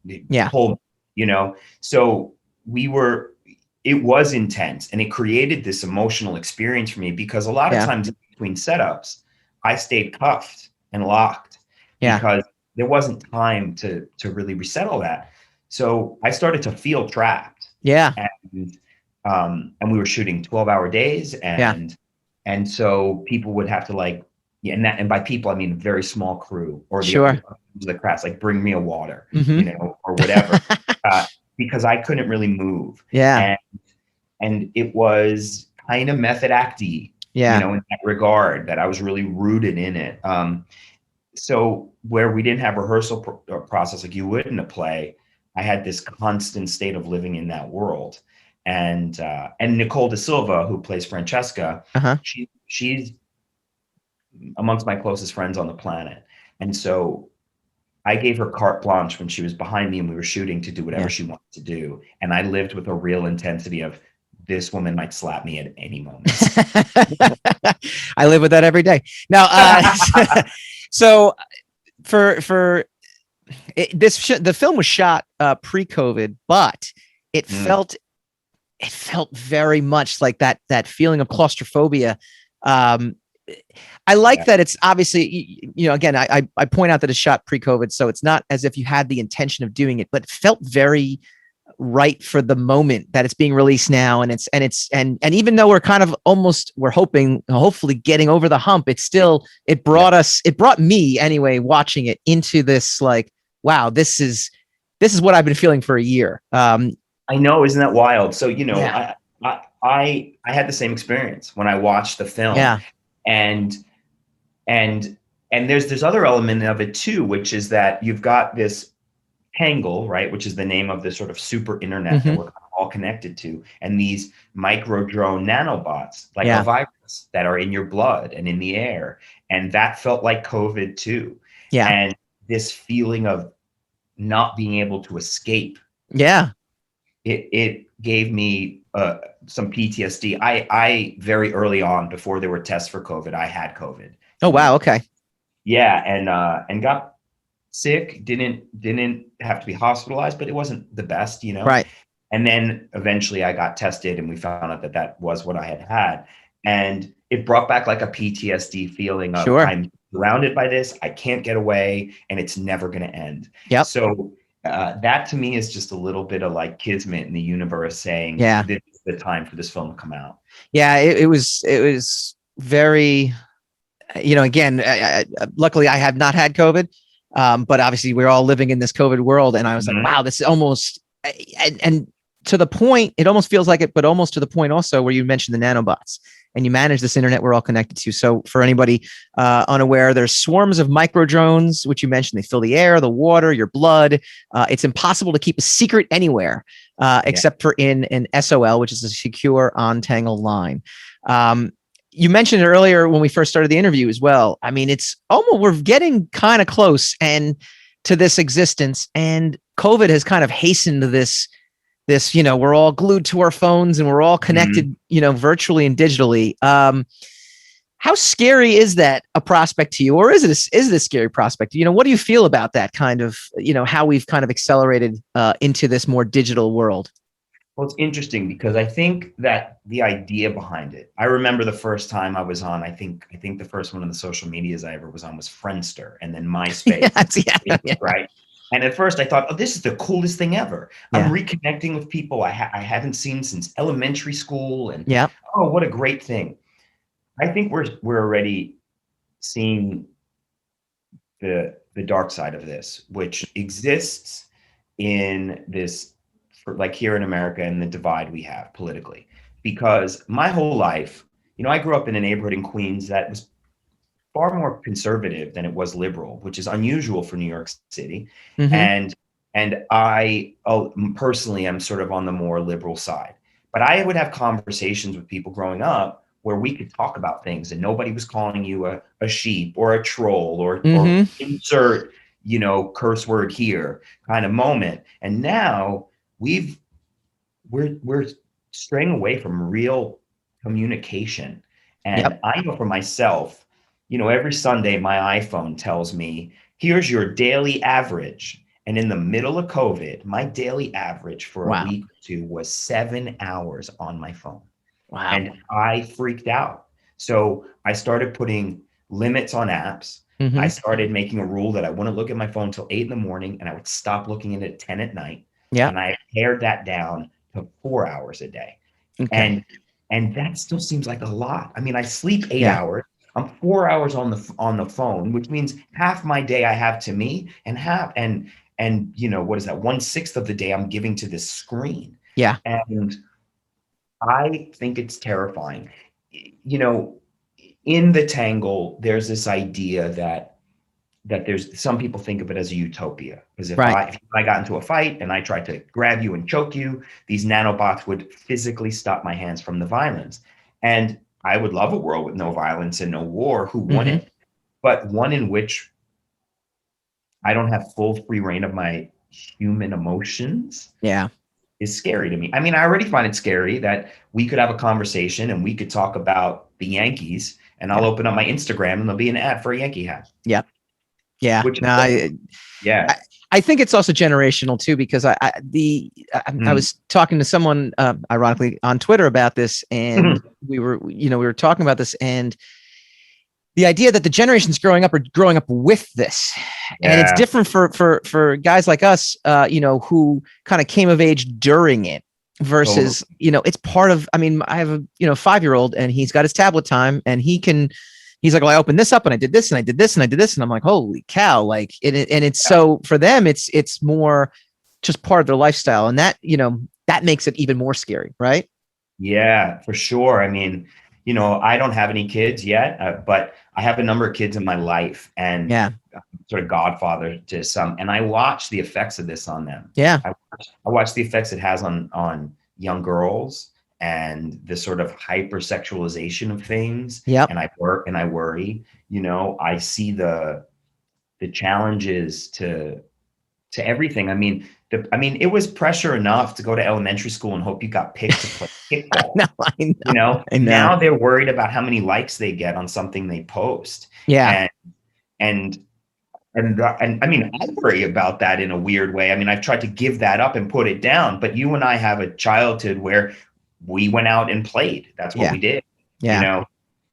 Pulled me, So it was intense, and it created this emotional experience for me because a lot of times in between setups, I stayed cuffed and locked because there wasn't time to really reset all that. So I started to feel trapped. Yeah. And we were shooting 12-hour days, and so people would have to and by people I mean a very small crew or the crafts, like bring me a water, or whatever, because I couldn't really move. Yeah. And it was kind of method acty, in that regard, that I was really rooted in it. So where we didn't have rehearsal process like you would in a play, I had this constant state of living in that world. And Nicole Da Silva, who plays Francesca, she's amongst my closest friends on the planet. And so I gave her carte blanche when she was behind me and we were shooting to do whatever she wanted to do. And I lived with a real intensity of, this woman might slap me at any moment. I live with that every day. Now, so for the film was shot pre-COVID, but it felt very much like that feeling of claustrophobia. I like that it's obviously, again, I point out that it's shot pre-COVID, so it's not as if you had the intention of doing it, but it felt very right for the moment that it's being released now. And even though we're hopefully getting over the hump, it brought me anyway, watching it into this, like, wow, this is what I've been feeling for a year. I know. Isn't that wild? So, I had the same experience when I watched the film. Yeah. And there's this other element of it too, which is that you've got this Tangle, right, which is the name of this sort of super internet that we're all connected to, and these micro drone nanobots, like a virus, that are in your blood and in the air, and that felt like COVID too. Yeah, and this feeling of not being able to escape. Yeah, it gave me some PTSD. I very early on, before there were tests for COVID, I had COVID. Oh wow, okay. Yeah, and got sick, didn't have to be hospitalized, but it wasn't the best, Right. And then eventually I got tested and we found out that was what I had. And it brought back like a PTSD feeling of I'm surrounded by this, I can't get away, and it's never going to end. Yep. So that to me is just a little bit of like kismet in the universe saying, this is the time for this film to come out. Yeah, it was very, again, luckily I have not had COVID, but obviously we're all living in this COVID world. And I was like, wow, this is almost, and to the point, it almost feels like it, but almost to the point also where you mentioned the nanobots and you manage this internet we're all connected to. So for anybody unaware, there's swarms of micro drones, which you mentioned, they fill the air, the water, your blood. It's impossible to keep a secret anywhere except for in an SOL, which is a secure on Tangle line. You mentioned it earlier when we first started the interview as well. I mean, it's almost, we're getting kind of close and to this existence, and COVID has kind of hastened this, we're all glued to our phones and we're all connected, virtually and digitally. How scary is that a prospect to you, or is it a scary prospect? What do you feel about that kind of, how we've kind of accelerated into this more digital world? Well, it's interesting because I think that the idea behind it, I remember the first time I was on, I think the first one of the social medias I ever was on was Friendster, and then MySpace, right? And at first I thought, oh, this is the coolest thing ever. Yeah. I'm reconnecting with people I haven't seen since elementary school, and oh, what a great thing. I think we're already seeing the dark side of this, which exists in this, like here in America, and the divide we have politically. Because my whole life, I grew up in a neighborhood in Queens that was far more conservative than it was liberal, which is unusual for New York City. And I personally am sort of on the more liberal side. But I would have conversations with people growing up where we could talk about things and nobody was calling you a sheep or a troll or insert, curse word here kind of moment. And now we're straying away from real communication. And I know for myself, every Sunday my iPhone tells me, here's your daily average. And in the middle of COVID, my daily average for a week or two was 7 hours on my phone. Wow. And I freaked out. So I started putting limits on apps. I started making a rule that I wouldn't look at my phone till 8 a.m. and I would stop looking at it at 10 at night. And I pared that down to 4 hours a day. Okay. And that still seems like a lot. I mean, I sleep 8 hours. I'm 4 hours on the phone, which means half my day I have to me, and what is that? 1/6 of the day I'm giving to this screen. Yeah. And I think it's terrifying. In the Tangle, there's this idea that there's some people think of it as a utopia, because if I got into a fight and I tried to grab you and choke you, these nanobots would physically stop my hands from the violence. And I would love a world with no violence and no war. Who wouldn't? But one in which I don't have full free reign of my human emotions. Yeah. Is scary to me. I mean, I already find it scary that we could have a conversation and we could talk about the Yankees, and I'll open up my Instagram and there'll be an ad for a Yankee hat. Yeah. Yeah. I think it's also generational too, because I was talking to someone, ironically, on Twitter about this, and we were talking about this, and the idea that the generations growing up are growing up with this, and it's different for guys like us, who kind of came of age during it, versus, it's part of, I mean, I have a 5-year-old, and he's got his tablet time, and he's like, well, I opened this up and I did this and I did this and I did this. And I'm like, holy cow. Like, it's so for them, it's more just part of their lifestyle. And that, that makes it even more scary. Right. Yeah, for sure. I mean, I don't have any kids yet, but I have a number of kids in my life, and sort of godfather to some, and I watch the effects of this on them. Yeah. I watch the effects it has on young girls, and the sort of hypersexualization of things. Yeah. And I worry, I see the challenges to everything. I mean, it was pressure enough to go to elementary school and hope you got picked to play kickball. I know. Now they're worried about how many likes they get on something they post. Yeah. And I mean, I worry about that in a weird way. I mean, I've tried to give that up and put it down, but you and I have a childhood where we went out and played. That's what we did. Yeah.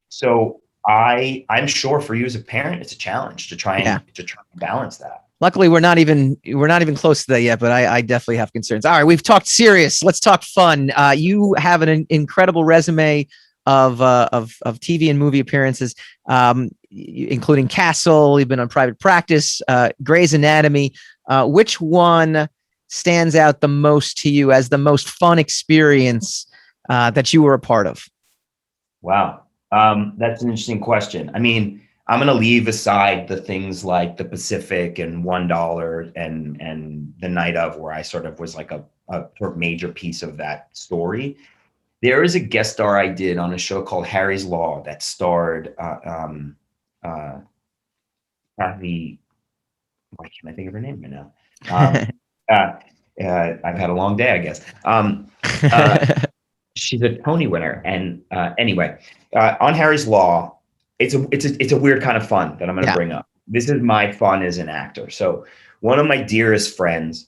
So I'm sure for you as a parent, it's a challenge to try and balance that. Luckily, we're not even close to that yet, but I definitely have concerns. All right, we've talked serious. Let's talk fun. You have an incredible resume of TV and movie appearances, including Castle. You've been on Private Practice, Grey's Anatomy. Which one stands out the most to you as the most fun experience that you were a part of? Wow. That's an interesting question. I mean, I'm going to leave aside the things like the Pacific and $1 and the Night of, where I sort of was like a sort of major piece of that story. There is a guest star I did on a show called Harry's Law that starred Kathy. Why can't I think of her name right now? I've had a long day, I guess. She's a Tony winner, and anyway, on Harry's Law, it's a weird kind of fun that I'm going to bring up. This is my fun as an actor. So one of my dearest friends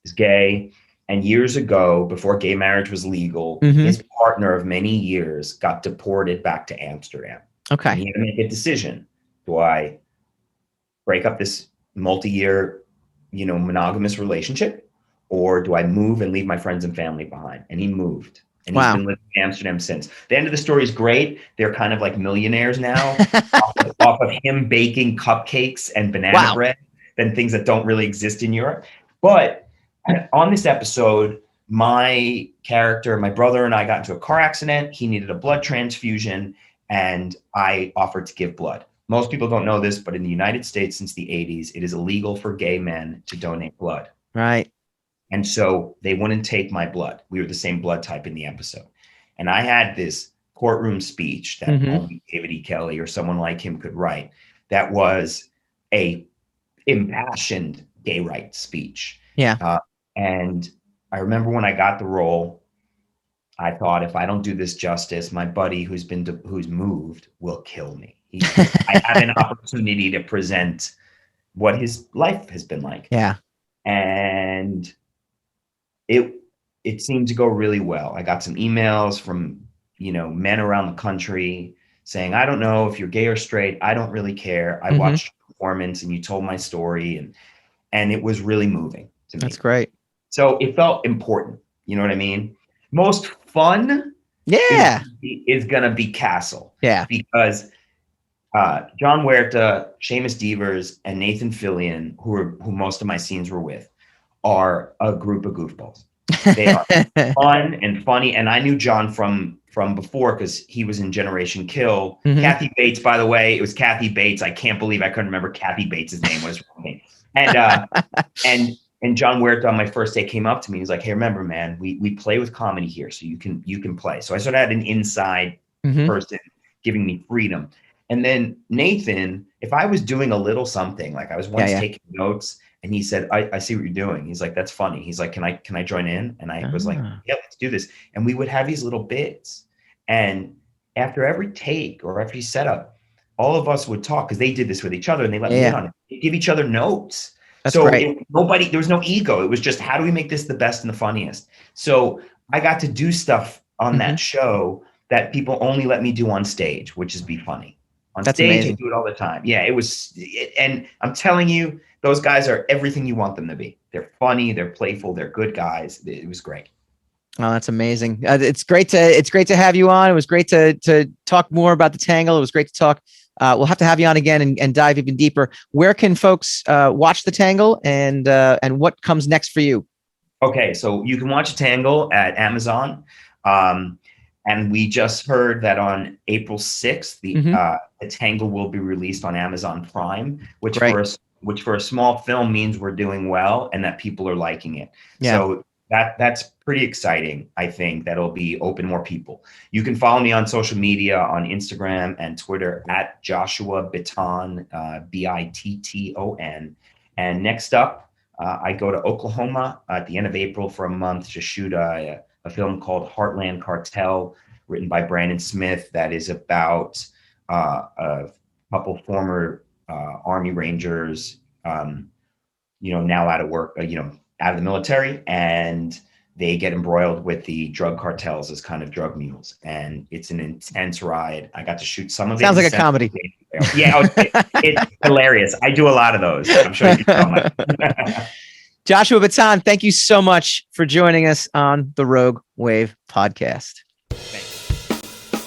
is gay, and years ago, before gay marriage was legal, his partner of many years got deported back to Amsterdam. Okay, and he had to make a decision: do I break up this multi-year, monogamous relationship, or do I move and leave my friends and family behind? And he moved. And he's been living in Amsterdam since. The end of the story is great. They're kind of like millionaires now off of him baking cupcakes and banana bread and things that don't really exist in Europe. But on this episode, my character, my brother and I got into a car accident. He needed a blood transfusion, and I offered to give blood. Most people don't know this, but in the United States since the 80s, it is illegal for gay men to donate blood. Right. And so they wouldn't take my blood. We were the same blood type in the episode. And I had this courtroom speech that only David E. Kelly or someone like him could write. That was a impassioned gay rights speech. Yeah. And I remember when I got the role, I thought, if I don't do this justice, my buddy who's moved will kill me. I have an opportunity to present what his life has been like. Yeah. And it seemed to go really well. I got some emails from, men around the country saying, I don't know if you're gay or straight. I don't really care. I watched your performance and you told my story, and it was really moving to me. That's great. So it felt important. You know what I mean? Most fun is going to be Castle. Yeah. Because John Huerta, Seamus Devers, and Nathan Fillion, who most of my scenes were with, are a group of goofballs. They are fun and funny. And I knew John from before because he was in Generation Kill. Kathy Bates, by the way, it was Kathy Bates. I can't believe I couldn't remember Kathy Bates' name was wrong. And John Huerta on my first day came up to me. He's like, hey, remember, man, we play with comedy here, so you can play. So I sort of had an inside person giving me freedom. And then Nathan, if I was doing a little something, like I was once taking notes, and he said, I see what you're doing. He's like, that's funny. He's like, can I join in? And I was like, yeah, let's do this. And we would have these little bits. And after every take or every setup, all of us would talk, because they did this with each other and they let me in on it. They give each other notes. That's so great. There was no ego. It was just, how do we make this the best and the funniest? So I got to do stuff on that show that people only let me do on stage, which is be funny. On stage, amazing. I do it all the time. Yeah, and I'm telling you, those guys are everything you want them to be. They're funny, they're playful, they're good guys. It was great. Oh, that's amazing. It's great to have you on. It was great to talk more about the Tangle. It was great to talk. We'll have to have you on again and dive even deeper. Where can folks watch the Tangle, and what comes next for you? Okay, so you can watch Tangle at Amazon. And we just heard that on April 6th, the Tangle will be released on Amazon Prime, which for a small film means we're doing well and that people are liking it. Yeah. So that's pretty exciting. I think that'll be open more people. You can follow me on social media on Instagram and Twitter at Joshua Bitton, Bitton. And next up, I go to Oklahoma at the end of April for a month to shoot a film called Heartland Cartel, written by Brandon Smith, that is about a couple former Army Rangers, now out of work, out of the military, and they get embroiled with the drug cartels as kind of drug mules. And it's an intense ride. I got to shoot some of it. Sounds like a comedy. Yeah, it's hilarious. I do a lot of those. I'm sure you can tell. Joshua Bitton, thank you so much for joining us on the Rogue Wave podcast. Thanks.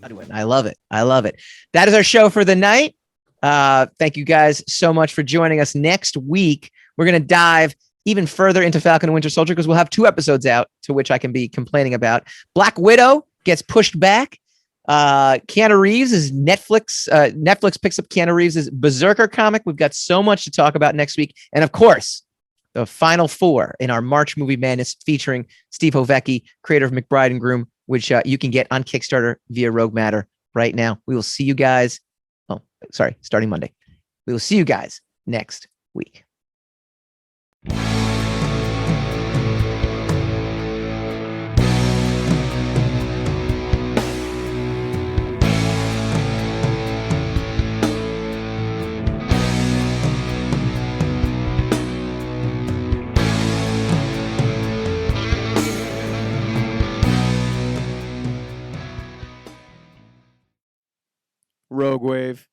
Godwin. I love it. I love it. That is our show for the night. Thank you guys so much for joining us. Next week, we're going to dive even further into Falcon and Winter Soldier because we'll have 2 episodes out to which I can be complaining about. Black Widow gets pushed back. Keanu Reeves is Netflix picks up Keanu Reeves' Berserker comic. We've got so much to talk about next week. And of course, the final 4 in our March Movie Madness featuring Steve Hovecki, creator of McBride and Groom, which you can get on Kickstarter via Rogue Matter right now. We will see you guys. Oh, sorry, starting Monday. We will see you guys next week. Rogue Wave.